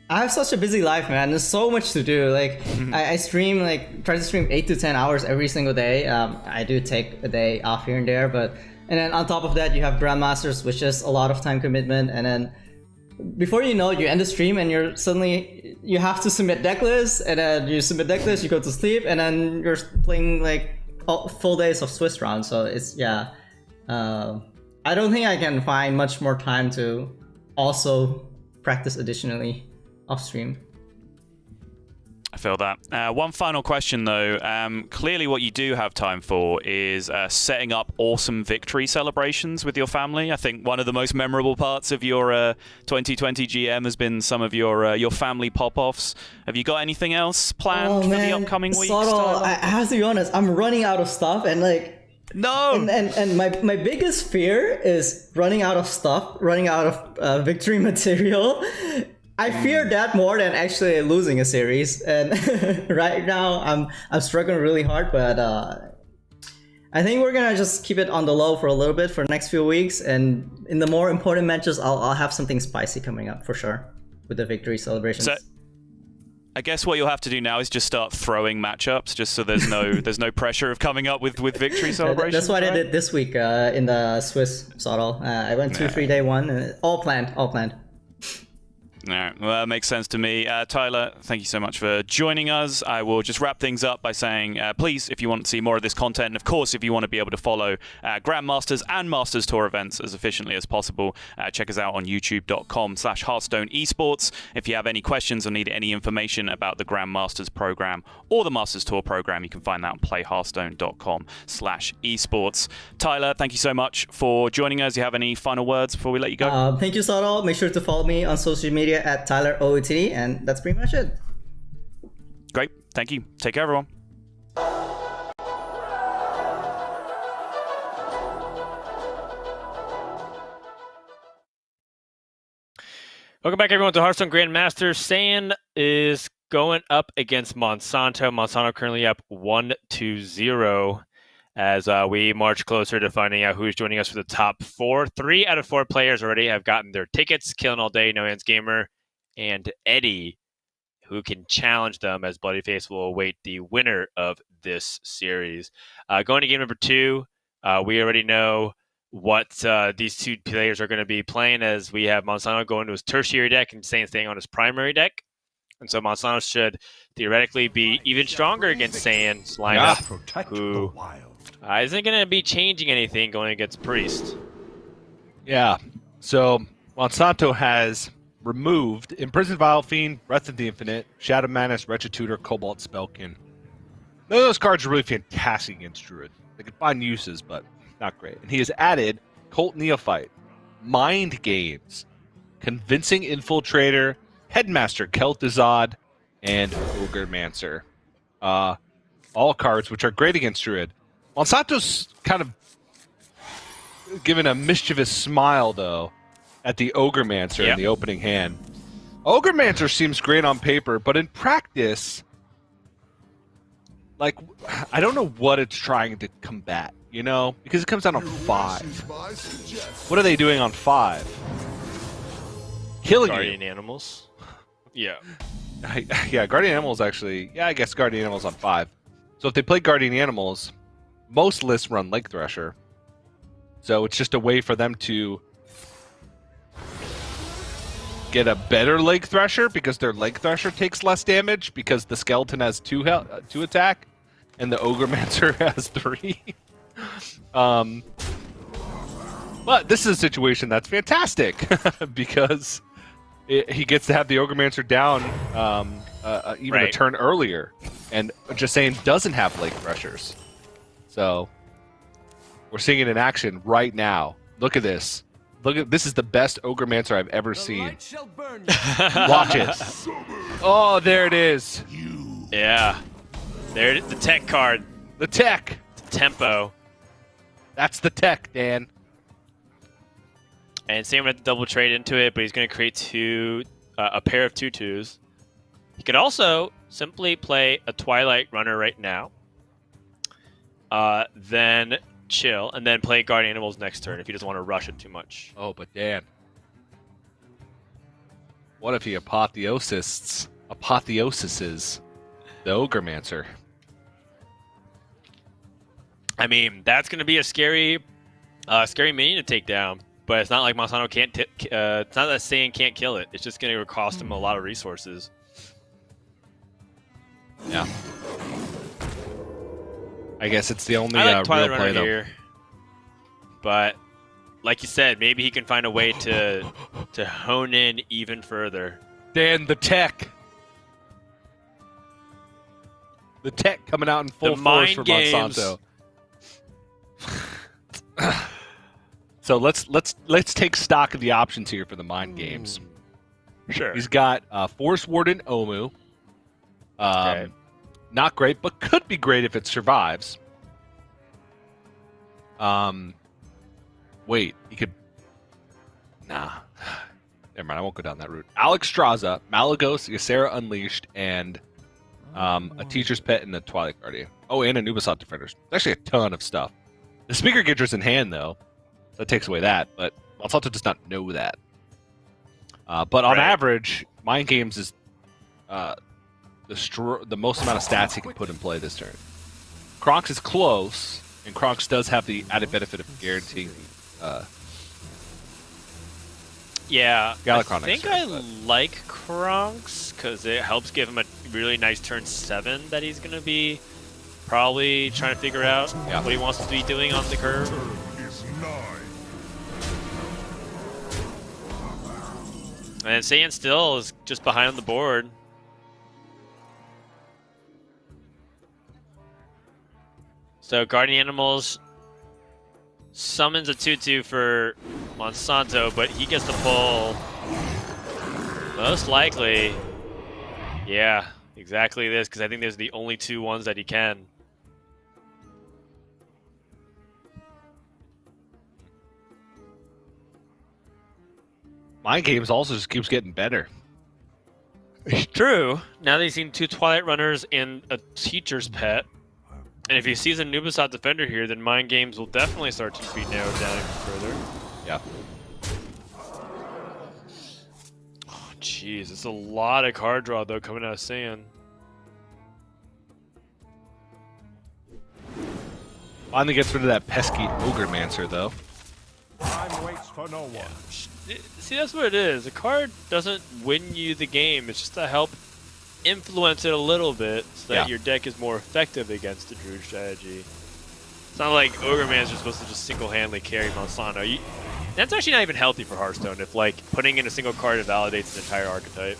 I: have such a busy life, man. There's so much to do. Like I stream, like try to stream 8 to 10 hours every single day. I do take a day off here and there, and then on top of that you have Grandmasters, which is a lot of time commitment, and then before you know it, you end the stream and you have to submit deck lists, and then you submit deck lists, you go to sleep, and then you're playing like full days of Swiss round. So it's I don't think I can find much more time to also practice additionally off stream.
H: I feel that. One final question though. Clearly what you do have time for is setting up awesome victory celebrations with your family. I think one of the most memorable parts of your 2020 GM has been some of your family pop-offs. Have you got anything else planned for the upcoming weeks?
I: I have to be honest, I'm running out of stuff, and like and my biggest fear is running out of stuff, running out of victory material. I fear that more than actually losing a series, and right now I'm struggling really hard. But I think we're gonna just keep it on the low for a little bit for the next few weeks, and in the more important matches, I'll have something spicy coming up for sure with the victory celebrations.
H: So, I guess what you'll have to do now is just start throwing matchups, just so there's no pressure of coming up with victory celebrations.
I: That's what I did this week in the Swiss Sottle. I went 2-3 day one, and all planned.
H: All right, well, that makes sense to me. Tyler, thank you so much for joining us. I will just wrap things up by saying, please, if you want to see more of this content, and of course, if you want to be able to follow Grandmasters and Masters Tour events as efficiently as possible, check us out on youtube.com/Hearthstone Esports. If you have any questions or need any information about the Grandmasters program or the Masters Tour program, you can find that on playhearthstone.com/esports. Tyler, thank you so much for joining us. Do you have any final words before we let you go?
I: Thank you, Sottle. Make sure to follow me on social media at TylerOOTD, and that's pretty much it.
H: Great. Thank you. Take care, everyone.
B: Welcome back, everyone, to Hearthstone Grandmasters. Saiyan is going up against Monsanto. Monsanto currently up 1-0 as we march closer to finding out who's joining us for the top 4. 3 out of 4 players already have gotten their tickets. Killing All Day, No Hands Gamer, and Eddie, who can challenge them, as Bloodyface will await the winner of this series. Going to game number 2, we already know what these two players are going to be playing, as we have Monsanto going to his tertiary deck and Saiyan staying on his primary deck. And so Monsanto should theoretically be even stronger against Saiyan's lineup, who isn't going to be changing anything going against Priest.
A: Yeah, so Monsanto has removed Imprisoned Vile Fiend, Breath of the Infinite, Shadow Madness, Wretched Tutor, Cobalt Spellkin. None of those cards are really fantastic against Druid. They could find uses, but not great. And he has added Cult Neophyte, Mind Games, Convincing Infiltrator, Headmaster Kel'Thuzad, and Ogre Mancer. All cards which are great against Druid. Monsanto's kind of given a mischievous smile, though, at the Ogre Mancer in the opening hand. Ogre Mancer seems great on paper, but in practice, like, I don't know what it's trying to combat, you know? Because it comes down to 5. What are they doing on 5? Killing
B: Guardian Animals. Yeah.
A: Yeah, Guardian Animals actually... Yeah, I guess Guardian Animals on 5. So if they play Guardian Animals, most lists run Lake Thresher. So it's just a way for them to get a better Lake Thresher, because their Lake Thresher takes less damage, because the Skeleton has 2 attack, and the Ogre Mancer has 3. But this is a situation that's fantastic, because he gets to have the Ogre Mancer down even a turn earlier, and just saying doesn't have Lake Threshers. So we're seeing it in action right now. Look at this. This is the best Ogre Mancer I've ever seen. Watch it. Oh, there it is.
B: Yeah. There it is, the tech card.
A: The tech.
B: The tempo.
A: That's the tech, Dan.
B: And Sam had to double trade into it, but he's going to create a pair of 2/2s. He could also simply play a Twilight Runner right now then chill, and then play Guardian Animals next turn if he doesn't want to rush it too much.
A: Oh, but Dan, what if he apotheosises the Ogremancer?
B: I mean, that's going to be a scary minion to take down. But it's not like Monsanto can't. It's not that Saiyan can't kill it. It's just going to cost him a lot of resources.
A: Yeah. I guess it's the only
B: I like
A: real
B: Twilight
A: play
B: Runner
A: though.
B: here, but like you said, maybe he can find a way to hone in even further.
A: Dan, the tech coming out in full
B: The
A: force
B: mind
A: for
B: games.
A: Monsanto. So let's take stock of the options here for the mind games.
B: Sure.
A: He's got Force Warden Omu.
B: Okay.
A: Not great, but could be great if it survives. Wait, he could. Nah. Never mind, I won't go down that route. Alex Straza, Malagos, Ysera Unleashed, and a Teacher's Pet and a Twilight Guardian. Oh, and a Nubisat Defenders. There's actually a ton of stuff. The Speaker Gidger's in hand, though. So that takes away that, but Monsanto does not know that. But on average, Mind Games is the most amount of stats he can put in play this turn. Kronx is close, and Kronx does have the added benefit of guaranteeing
B: Yeah,
A: Galacron
B: I think
A: next
B: I
A: turn,
B: like Kronx because it helps give him a really nice turn 7 that he's going to be probably trying to figure out what he wants to be doing on the curve.
C: Is nigh.
B: And Saiyan still is just behind on the board. So Guardian Animals summons a 2/2 for Monsanto, but he gets the pull. Most likely, yeah, exactly this, because I think there's the only 2 ones that he can.
A: Mind Games also just keeps getting better.
B: True. Now that he's seen 2 Twilight Runners and a Teacher's Pet, and if he sees a Nubisat Defender here, then Mind Games will definitely start to be narrowed down even further.
A: Yeah.
B: Oh, jeez, it's a lot of card draw, though, coming out of Saiyan.
A: Finally gets rid of that pesky Ogremancer, though.
C: Time waits for no one.
B: See, that's what it is. The card doesn't win you the game. It's just to help influence it a little bit so that your deck is more effective against the Druid strategy. It's not like Ogremancer is supposed to just single-handedly carry Monsanto. That's actually not even healthy for Hearthstone if, like, putting in a single card invalidates an entire archetype.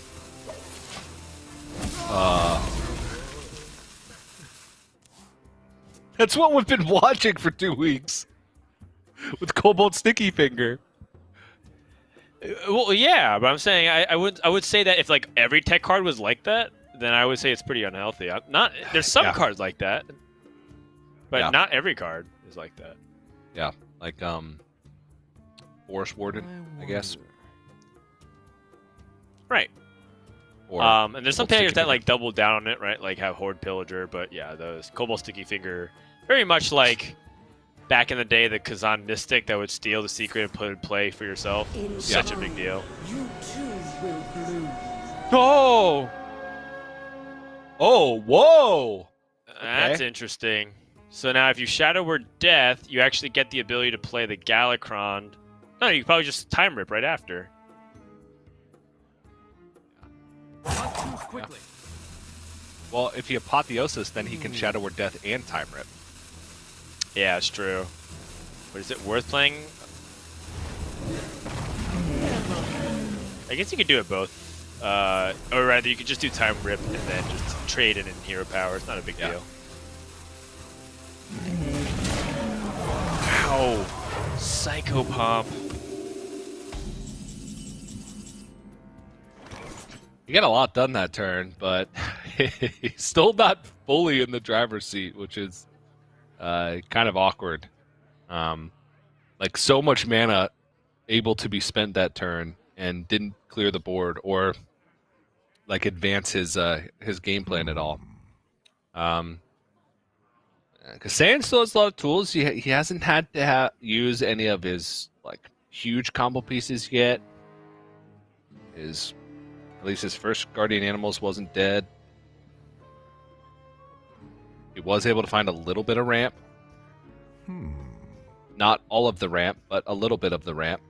A: That's what we've been watching for 2 weeks. With Cobalt Sticky Finger.
B: Well, yeah, but I'm saying I would say that if like every tech card was like that, then I would say it's pretty unhealthy. There's some cards like that, but not every card is like that.
A: Yeah, like Forest Warden, I guess.
B: Right.
A: Or
B: And there's some
A: Cobalt
B: players
A: Sticky
B: that
A: Finger.
B: like double down on it, right? Like have Horde Pillager, but yeah, those Cobalt Sticky Finger, very much like back in the day, the Kazan Mystic that would steal the secret and put it in play for yourself. Such a big deal.
D: You too will bloom.
A: Oh! Oh, whoa!
B: That's interesting. So now if you Shadow Word Death, you actually get the ability to play the Galacron. No, you can probably just Time Rip right after.
F: Not too quickly.
A: Well, if he apotheosis, then he can Shadow Word Death and Time Rip.
B: Yeah, it's true. But is it worth playing? I guess you could do it both. Or rather, you could just do Time Rip and then just trade it in Hero Power. It's not a big deal. Wow. Psycho Pump.
A: He got a lot done that turn, but he's still not fully in the driver's seat, which is kind of awkward. Like so much mana able to be spent that turn and didn't clear the board or like advance his game plan at all. Because Saiyan still has a lot of tools. He hasn't had to use any of his like huge combo pieces yet. At least his first guardian animals wasn't dead. He was able to find a little bit of ramp. Not all of the ramp, but a little bit of the ramp.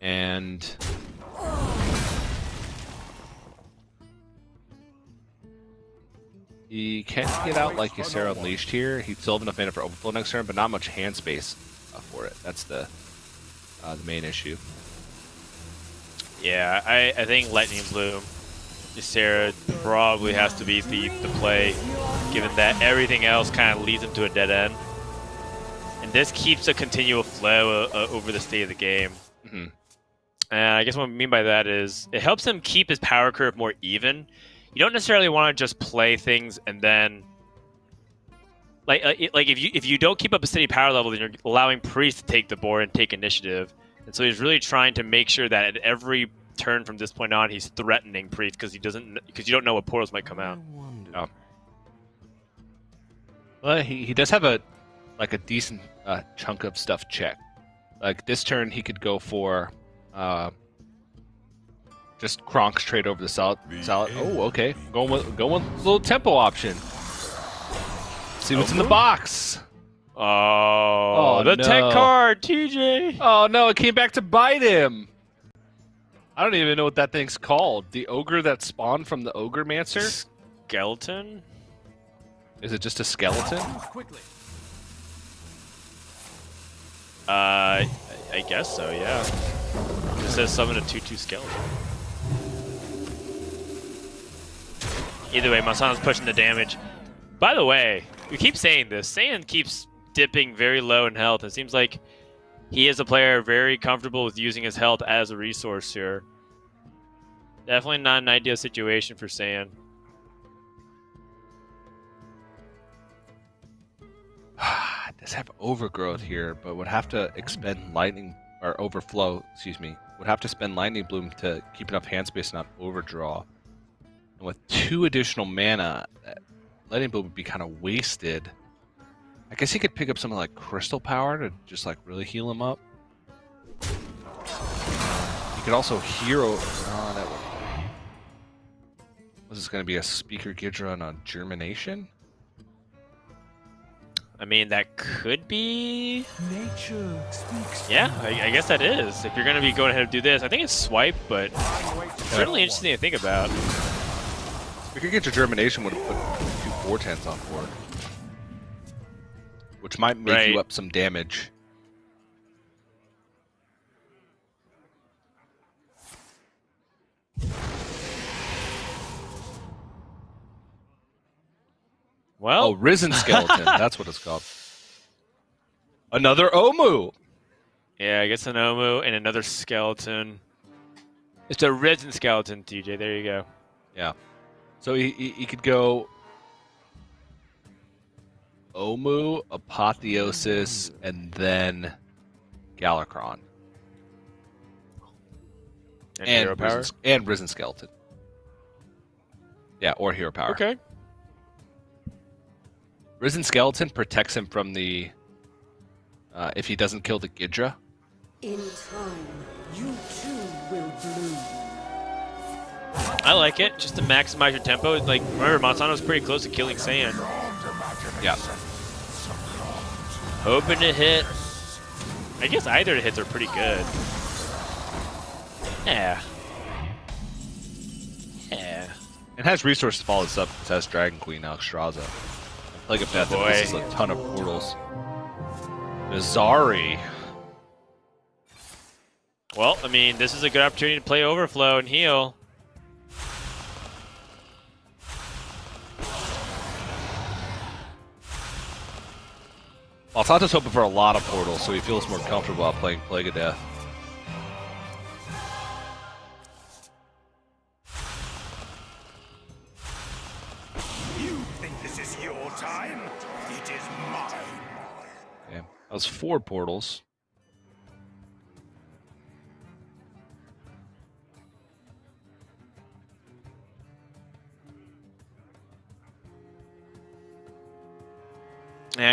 A: And he can't get out like Ysera Unleashed here. He'd still have enough mana for overflow next turn, but not much hand space for it. That's the main issue.
B: Yeah, I think Lightning Bloom, Ysera probably has to be the play, given that everything else kind of leads him to a dead end. And this keeps a continual flow over the state of the game.
A: Mm-hmm.
B: And I guess what I mean by that is it helps him keep his power curve more even. You don't necessarily want to just play things and then, like if you don't keep up a steady power level, then you're allowing Priest to take the board and take initiative. And so he's really trying to make sure that at every turn from this point on, he's threatening Priest because you don't know what portals might come out.
A: Oh. Well, he does have a decent chunk of stuff checked. Like this turn, he could go for just Kronk straight over the salad. Oh, okay. Going with a little tempo option. See what's in the box.
B: Oh, the
A: no.
B: tech card, TJ.
A: Oh no, it came back to bite him. I don't even know what that thing's called. The ogre that spawned from the Ogre Mancer?
B: Skeleton?
A: Is it just a skeleton?
C: Quickly.
B: I guess so, yeah. It says summon a 2/2 skeleton. Either way, Monsanto's pushing the damage. By the way, we keep saying this. Saiyan keeps dipping very low in health. It seems like he is a player very comfortable with using his health as a resource here. Definitely not an ideal situation for Saiyan.
A: Does have overgrowth here, but would have to expend lightning or overflow. Excuse me. Would have to spend lightning bloom to keep enough hand space and not overdraw. And with 2 additional mana, lightning bloom would be kind of wasted. I guess he could pick up something like crystal power to just like really heal him up. He could also hero. Oh, that would. Was this going to be a Speaker Gidra and a Germination?
B: I mean, that could be...
C: Nature speaks.
B: Yeah, I guess that is. If you're going to be going ahead and do this, I think it's swipe, but certainly interesting to think about.
A: We could get your Germination would have put 2 4/10s on board, which might make you up some damage.
B: Well,
A: Oh, Risen Skeleton. That's what it's called. Another Omu.
B: yeah, I guess an Omu and another skeleton. It's a risen skeleton, TJ. There you go.
A: Yeah. So he could go Omu, Apotheosis, and then Galakron.
B: And hero power.
A: Risen Skeleton. Yeah, or hero power.
B: Okay.
A: Risen Skeleton protects him from the if he doesn't kill the Gidra.
D: In time, you too will bloom.
B: I like it, just to maximize your tempo. Like, remember, Monsanto's pretty close to killing Saiyan.
A: Yeah.
B: Hoping to hit. I guess either hits are pretty good. Yeah. Yeah.
A: It has resources to follow this up. It has Dragon Queen, Alexstrasza. Plague of Death, and this is a ton of portals. Nazari.
B: Well, I mean, this is a good opportunity to play Overflow and heal.
A: Monsanto's hoping for a lot of portals, so he feels more comfortable about playing Plague of Death.
C: You think this is your time? It is mine.
A: Yeah, that was 4 portals.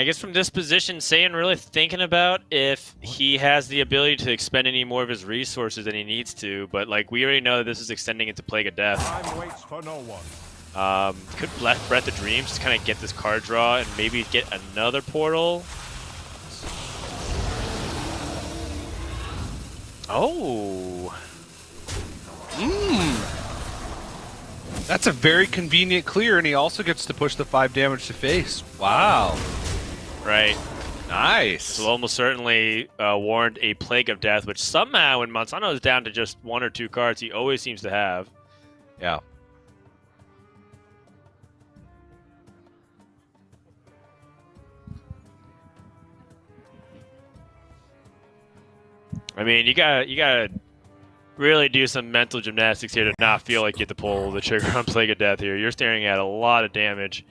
B: I guess from this position, Saiyan really thinking about if he has the ability to expend any more of his resources than he needs to. But like we already know that this is extending into Plague of Death.
C: Time waits for no one.
B: Could Breath of Dreams just kind of get this card draw and maybe get another portal. Oh.
A: That's a very convenient clear, and he also gets to push the 5 damage to face. Wow.
B: Right.
A: Nice.
B: This will almost certainly warrant a Plague of Death, which somehow when Monsanto is down to just 1 or 2 cards, he always seems to have.
A: Yeah.
B: I mean, you gotta really do some mental gymnastics here to not feel like you have to pull the trigger on Plague of Death here. You're staring at a lot of damage.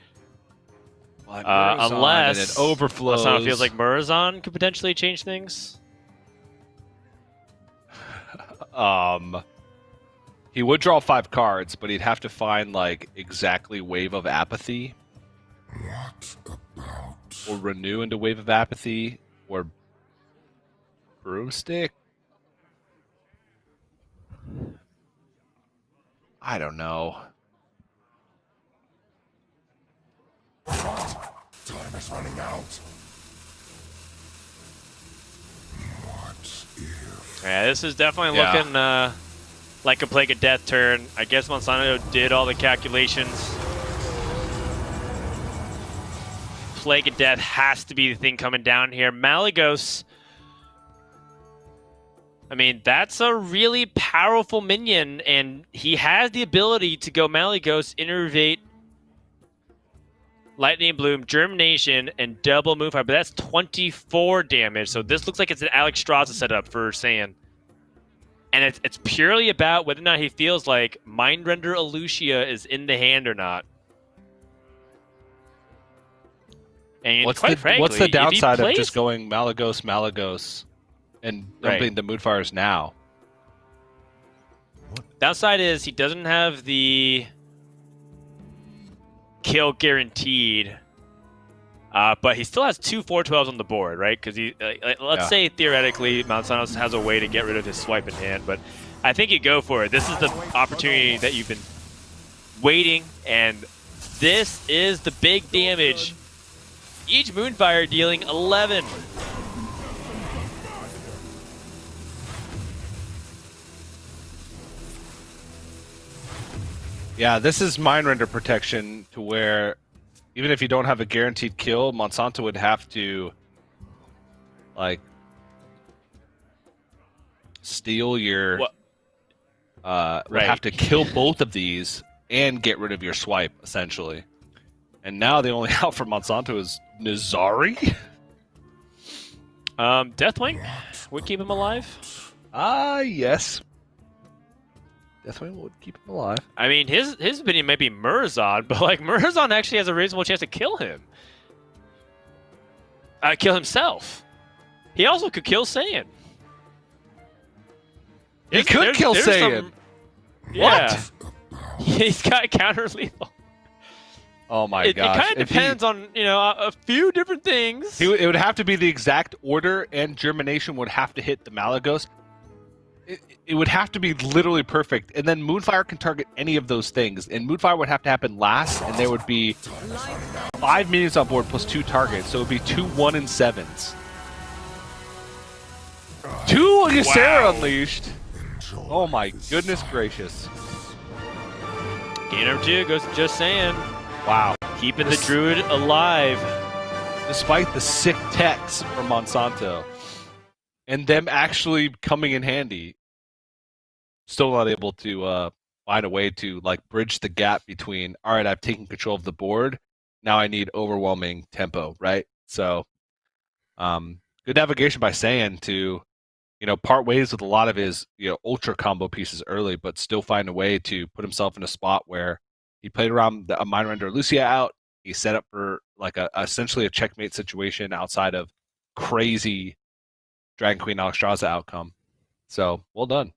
B: Unless
A: it overflows.
B: Monsanto feels like Murazan could potentially change things.
A: He would draw 5 cards, but he'd have to find like exactly Wave of Apathy.
J: What about?
A: Or renew into Wave of Apathy, or Broomstick. I don't know.
J: What? Time is running out. What if?
B: Yeah, this is definitely
A: Yeah.
B: looking like a Plague of Death turn. I guess Monsanto did all the calculations. Plague of Death has to be the thing coming down here. Malygos. I mean, that's a really powerful minion, and he has the ability to go Malygos, Innervate, Lightning Bloom, Germination, and double Moonfire, but that's 24 damage, so this looks like it's an Alex Straza setup for Saiyan. And it's purely about whether or not he feels like Mindrender Elucia is in the hand or not. And
A: What's
B: quite
A: the
B: frankly,
A: what's the
B: if he
A: downside of
B: plays-
A: just going Malygos, and dumping the Moonfires now?
B: Downside is he doesn't have the kill guaranteed, but he still has 2 4/12s on the board, right? Because he, let's say theoretically, Monsanto has a way to get rid of his swipe in hand, but I think you go for it. This is the opportunity that you've been waiting, and this is the big damage. Each Moonfire dealing 11.
A: Yeah, this is Mind Render protection to where even if you don't have a guaranteed kill, Monsanto would have to like steal your would have to kill both of these and get rid of your swipe, essentially. And now the only out for Monsanto is Nizari?
B: Deathwing would keep him alive.
A: Yes. Deathwing would keep him alive.
B: I mean, his opinion might be Murazan, but like Murazan actually has a reasonable chance to kill him. Kill himself. He also could kill Saiyan.
A: He could kill Saiyan.
B: Yeah. He's got counter lethal.
A: Oh my gosh.
B: It kind of depends on, a few different things.
A: It would have to be the exact order, and Germination would have to hit the Malygos. It would have to be literally perfect, and then Moonfire can target any of those things, and Moonfire would have to happen last, and there would be 5 minions on board plus 2 targets, so it would be 2 1 and 7s. 2 Ysera Unleashed! Oh my goodness gracious.
B: Game number 2 goes to Just Saiyan.
A: Wow.
B: Keeping the Druid alive.
A: Despite the sick techs from Monsanto, and them actually coming in handy, still not able to find a way to like bridge the gap between, all right, I've taken control of the board, now I need overwhelming tempo, right? So good navigation by Saiyan to part ways with a lot of his ultra combo pieces early, but still find a way to put himself in a spot where he played around a Mind Render Lucia out. He set up for like essentially a checkmate situation outside of crazy Dragon Queen Alexstrasza outcome. So well done.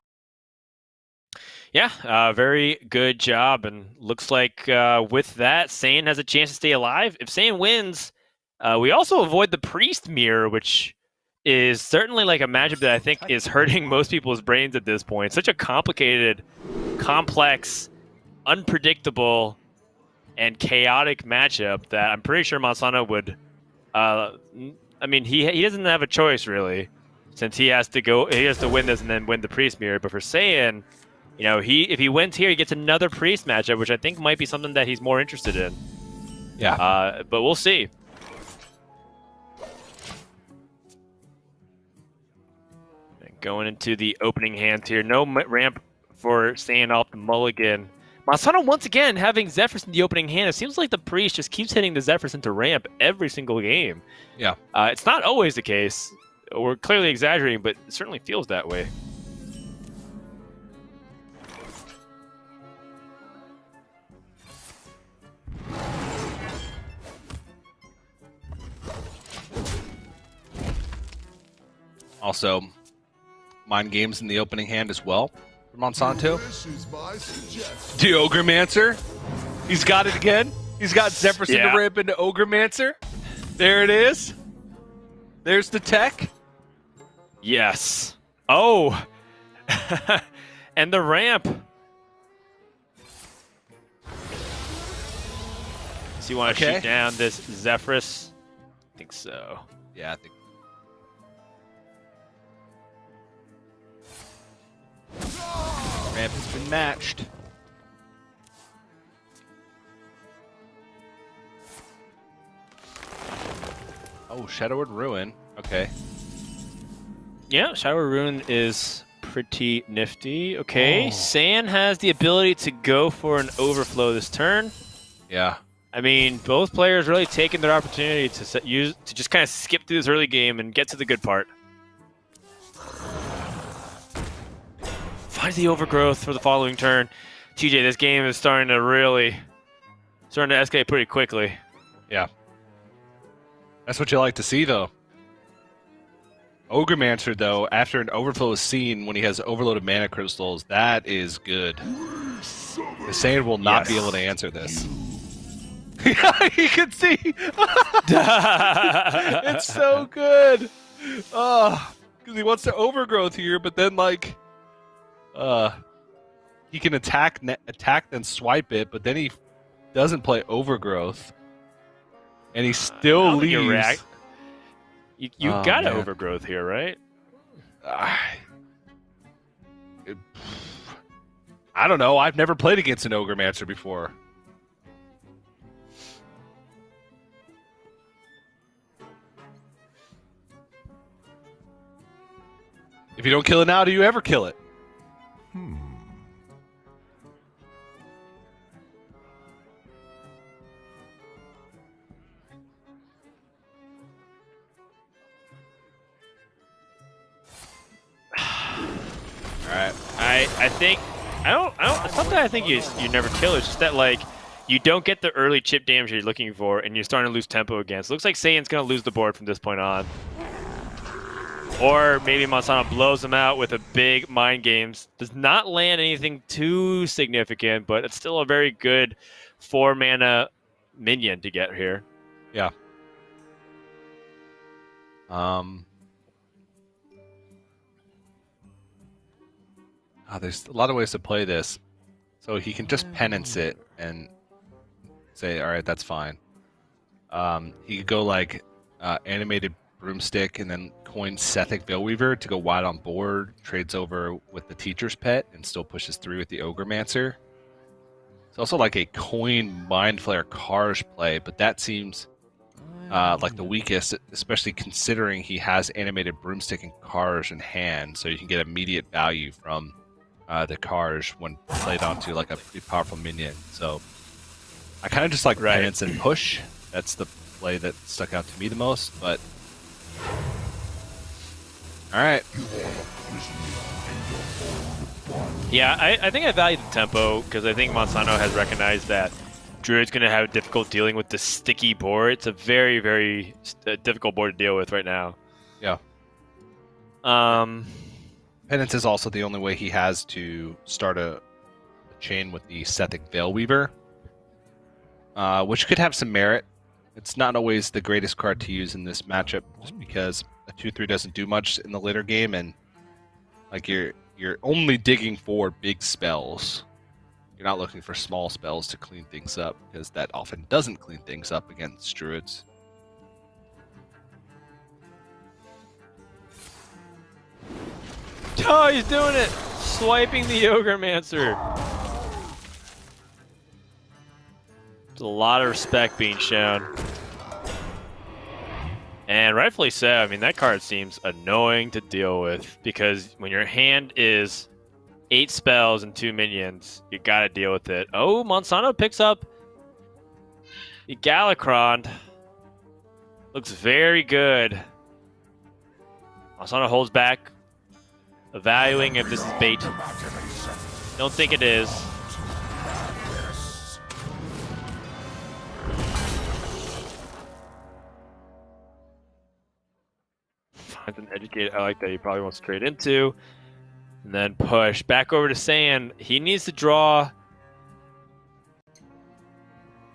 B: Yeah, very good job. And looks like with that, Saiyan has a chance to stay alive. If Saiyan wins, We also avoid the Priest Mirror, which is certainly like a matchup that I think is hurting most people's brains at this point. Such a complicated, complex, unpredictable, and chaotic matchup that I'm pretty sure Monsanto would. I mean, he doesn't have a choice really, since he has to win this and then win the Priest Mirror. But for Saiyan, you know, if he wins here, he gets another Priest matchup, which I think might be something that he's more interested in.
A: Yeah.
B: But we'll see. Going into the opening hand here. No ramp for Saiyan off the mulligan. Monsanto once again having Zephyrs in the opening hand. It seems like the Priest just keeps hitting the Zephyrs into ramp every single game.
A: Yeah.
B: It's not always the case. We're clearly exaggerating, but it certainly feels that way.
A: Also, mind games in the opening hand as well for Monsanto. The Ogremancer. He's got it again. He's got Zephyrs in the ramp into Ogremancer. There it is. There's the tech.
B: Yes. Oh. And the ramp. So you want to shoot down this Zephyrus? I think so.
A: Yeah, I think. Ramp has been matched. Oh, Shadowward Ruin. Okay.
B: Yeah, Shadowward Ruin is pretty nifty. Okay, Saiyan has the ability to go for an overflow this turn.
A: Yeah.
B: I mean, both players really taking their opportunity to just kind of skip through this early game and get to the good part. Find the overgrowth for the following turn. TJ, this game is starting to escalate pretty quickly.
A: Yeah. That's what you like to see, though. Ogremancer, though, after an overflow is seen when he has overloaded mana crystals, that is good. The Saiyan will not be able to answer this. You can see. It's so good. Because he wants to overgrowth here, but then like, he can attack then swipe it, but then he doesn't play overgrowth, and he still leaves.
B: You got an overgrowth here, right?
A: I don't know. I've never played against an Ogremancer before. If you don't kill it now, do you ever kill it? Alright.
B: I think it's not that I think you never kill, it's just that like you don't get the early chip damage you're looking for and you're starting to lose tempo again. So it looks like Saiyan's gonna lose the board from this point on. Or maybe Monsanto blows him out with a big mind games. Does not land anything too significant, but it's still a very good 4-mana minion to get here.
A: Yeah. There's a lot of ways to play this. So he can just penance it and say, all right, that's fine. He could go like animated broomstick and then coin Sethic Veilweaver to go wide on board, trades over with the Teacher's Pet and still pushes through with the Ogremancer. It's also like a coin Mind Flayer Karj play, but that seems like the weakest, especially considering he has animated broomstick and Karj in hand, so you can get immediate value from the Karj when played onto like a pretty powerful minion. So I kind of just like penance and push. That's the play that stuck out to me the most, but alright.
B: Yeah, I think I value the tempo because I think Monsanto has recognized that Druid's going to have difficult dealing with the sticky board. It's a very, very difficult board to deal with right now.
A: Yeah. Penance is also the only way he has to start a chain with the Sethic Veilweaver, which could have some merit It's not always the greatest card to use in this matchup, just because a 2/3 doesn't do much in the later game, and like you're only digging for big spells. You're not looking for small spells to clean things up, because that often doesn't clean things up against druids.
B: Oh, he's doing it! Swiping the Ogremancer. There's a lot of respect being shown. And rightfully so. I mean, that card seems annoying to deal with, because when your hand is 8 spells and 2 minions, you gotta deal with it. Oh, Monsanto picks up the Galakron. Looks very good. Monsanto holds back, evaluating if this is bait. Don't think it is. Finds an educated. I like that. He probably wants to trade into. And then push. Back over to Saiyan. He needs to draw.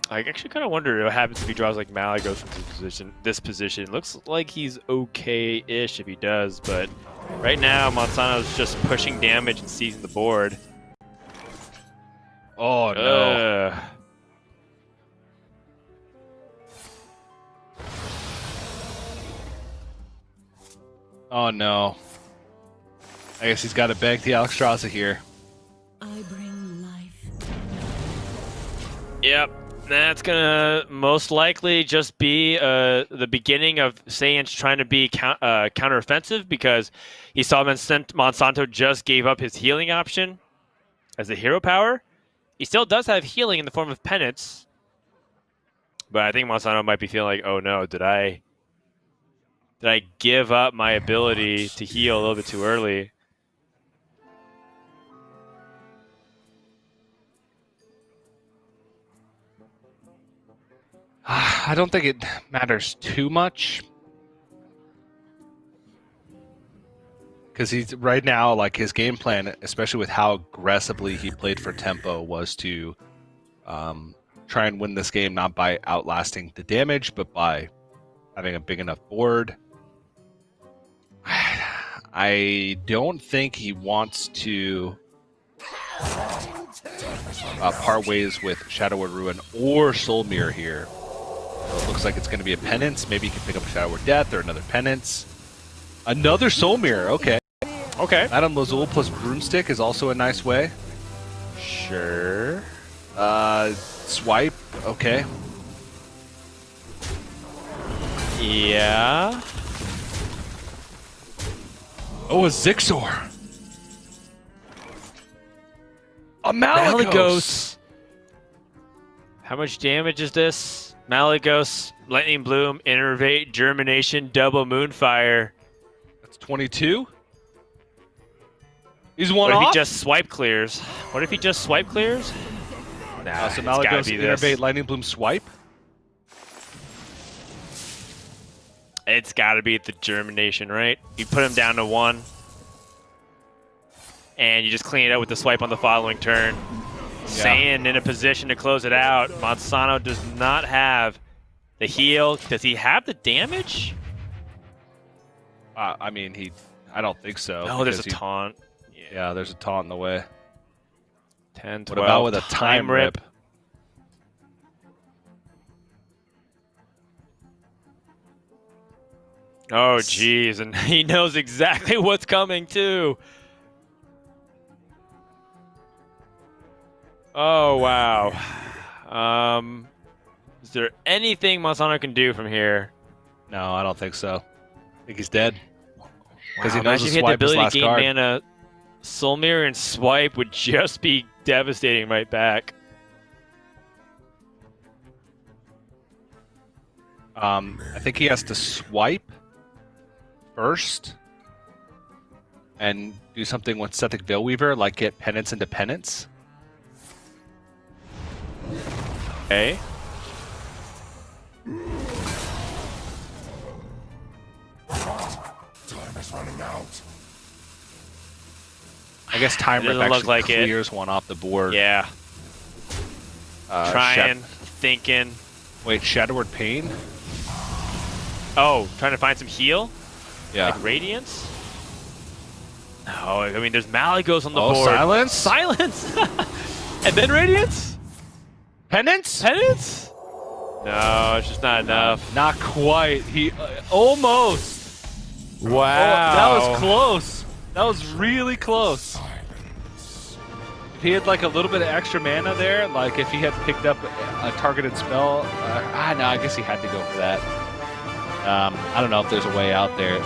B: I actually kind of wonder what happens if he draws like Malygos from this position. Looks like he's okay-ish if he does, but right now Monsanto's just pushing damage and seizing the board.
A: Oh no. Oh no. I guess he's got to beg the Alexstrasza here.
D: I bring life.
B: Yep. That's gonna most likely just be the beginning of Saiyan's trying to be counteroffensive, because he saw Monsanto just gave up his healing option as a hero power. He still does have healing in the form of penance, but I think Monsanto might be feeling like, oh no, did I give up my ability to heal a little bit too early?
A: I don't think it matters too much, because he's right now, like, his game plan, especially with how aggressively he played for tempo, was to try and win this game not by outlasting the damage, but by having a big enough board. I don't think he wants to part ways with Shadow Word Ruin or Soul Mirror here. So it looks like it's going to be a penance. Maybe he can pick up a Shadow Word Death or another penance. Another Soul Mirror, okay.
B: Okay.
A: Madame Lazul plus Broomstick is also a nice way.
B: Sure.
A: Swipe, okay.
B: Yeah.
A: Oh, a Zixor. A Malygos.
B: How much damage is this? Malygos, Lightning Bloom, Innervate, Germination, Double Moonfire.
A: That's 22. He's one
B: What
A: off.
B: if he just swipe clears? What if he just swipe clears? Nah,
A: So
B: it's gotta
A: Malygos,
B: be this.
A: Innervate, Lightning Bloom, Swipe.
B: It's gotta be the Germination, right? You put him down to 1. And you just clean it up with the swipe on the following turn. Saiyan in a position to close it out. Monsanto does not have the heal. Does he have the damage?
A: I mean, I don't think so.
B: Oh, there's a
A: because
B: taunt.
A: Yeah, there's a taunt in the way.
B: 10, 12.
A: What about with a time rip?
B: Oh, jeez, and he knows exactly what's coming, too. Oh, wow. Is there anything Monsanto can do from here?
A: No, I don't think so. I think he's dead. Because he
B: Wow,
A: knows
B: imagine
A: the
B: if he had the
A: swipe is
B: ability
A: last
B: to gain
A: card.
B: mana. Soul Mirror and Swipe would just be devastating right back.
A: I think he has to swipe first and do something with Sethic Veilweaver, like get penance into penance.
B: Okay.
J: Time is running out.
A: I guess time
B: It
A: rip
B: doesn't look
A: actually
B: like it.
A: clears one off the board.
B: Yeah.
A: Shep-
B: Trying, thinking.
A: Wait, Shadowward Pain?
B: Oh, trying to find some heal?
A: Yeah.
B: Like Radiance? No, I mean, there's Malygos on the
A: Oh,
B: board.
A: Silence?
B: Silence? And then Radiance?
A: Penance?
B: Penance? No, it's just not enough.
A: Not quite. He almost.
B: Wow.
A: Oh, that was close. That was really close. If he had like a little bit of extra mana there, like if he had picked up a targeted spell, no, I guess he had to go for that. I don't know if there's a way out there.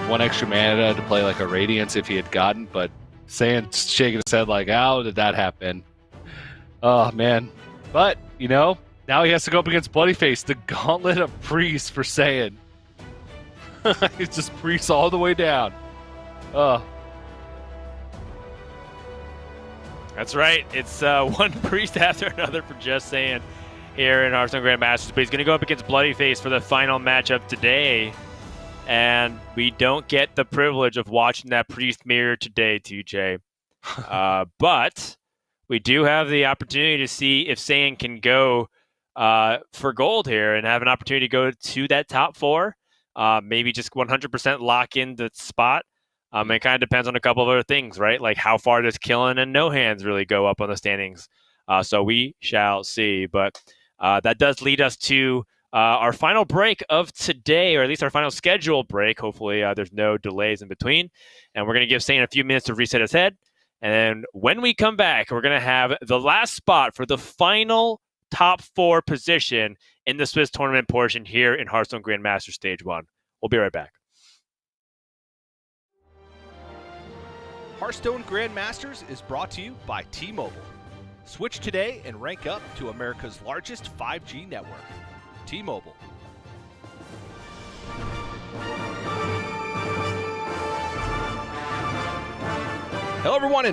A: One extra mana to play like a Radiance if he had gotten, but shaking his head like, how did that happen? Oh, man. But, you know, now he has to go up against Bloodyface, the gauntlet of Priest for Saiyan. It's just Priest all the way down.
B: That's right. It's one priest after another for Just Saying here in Hearthstone Grandmasters. But he's going to go up against Bloodyface for the final matchup today. And we don't get the privilege of watching that priest mirror today, TJ. But we do have the opportunity to see if Saiyan can go for gold here and have an opportunity to go to that top 4. Maybe just 100% lock in the spot. It kind of depends on a couple of other things, right? Like how far does Killing and No Hands really go up on the standings? So we shall see. But that does lead us to our final break of today, or at least our final scheduled break. Hopefully there's no delays in between. And we're going to give Saiyan a few minutes to reset his head. And then when we come back, we're going to have the last spot for the final top 4 position in the Swiss tournament portion here in Hearthstone Grandmasters Stage 1. We'll be right back.
G: Hearthstone Grandmasters is brought to you by T-Mobile. Switch today and rank up to America's largest 5G network. T-Mobile. Hello, everyone, and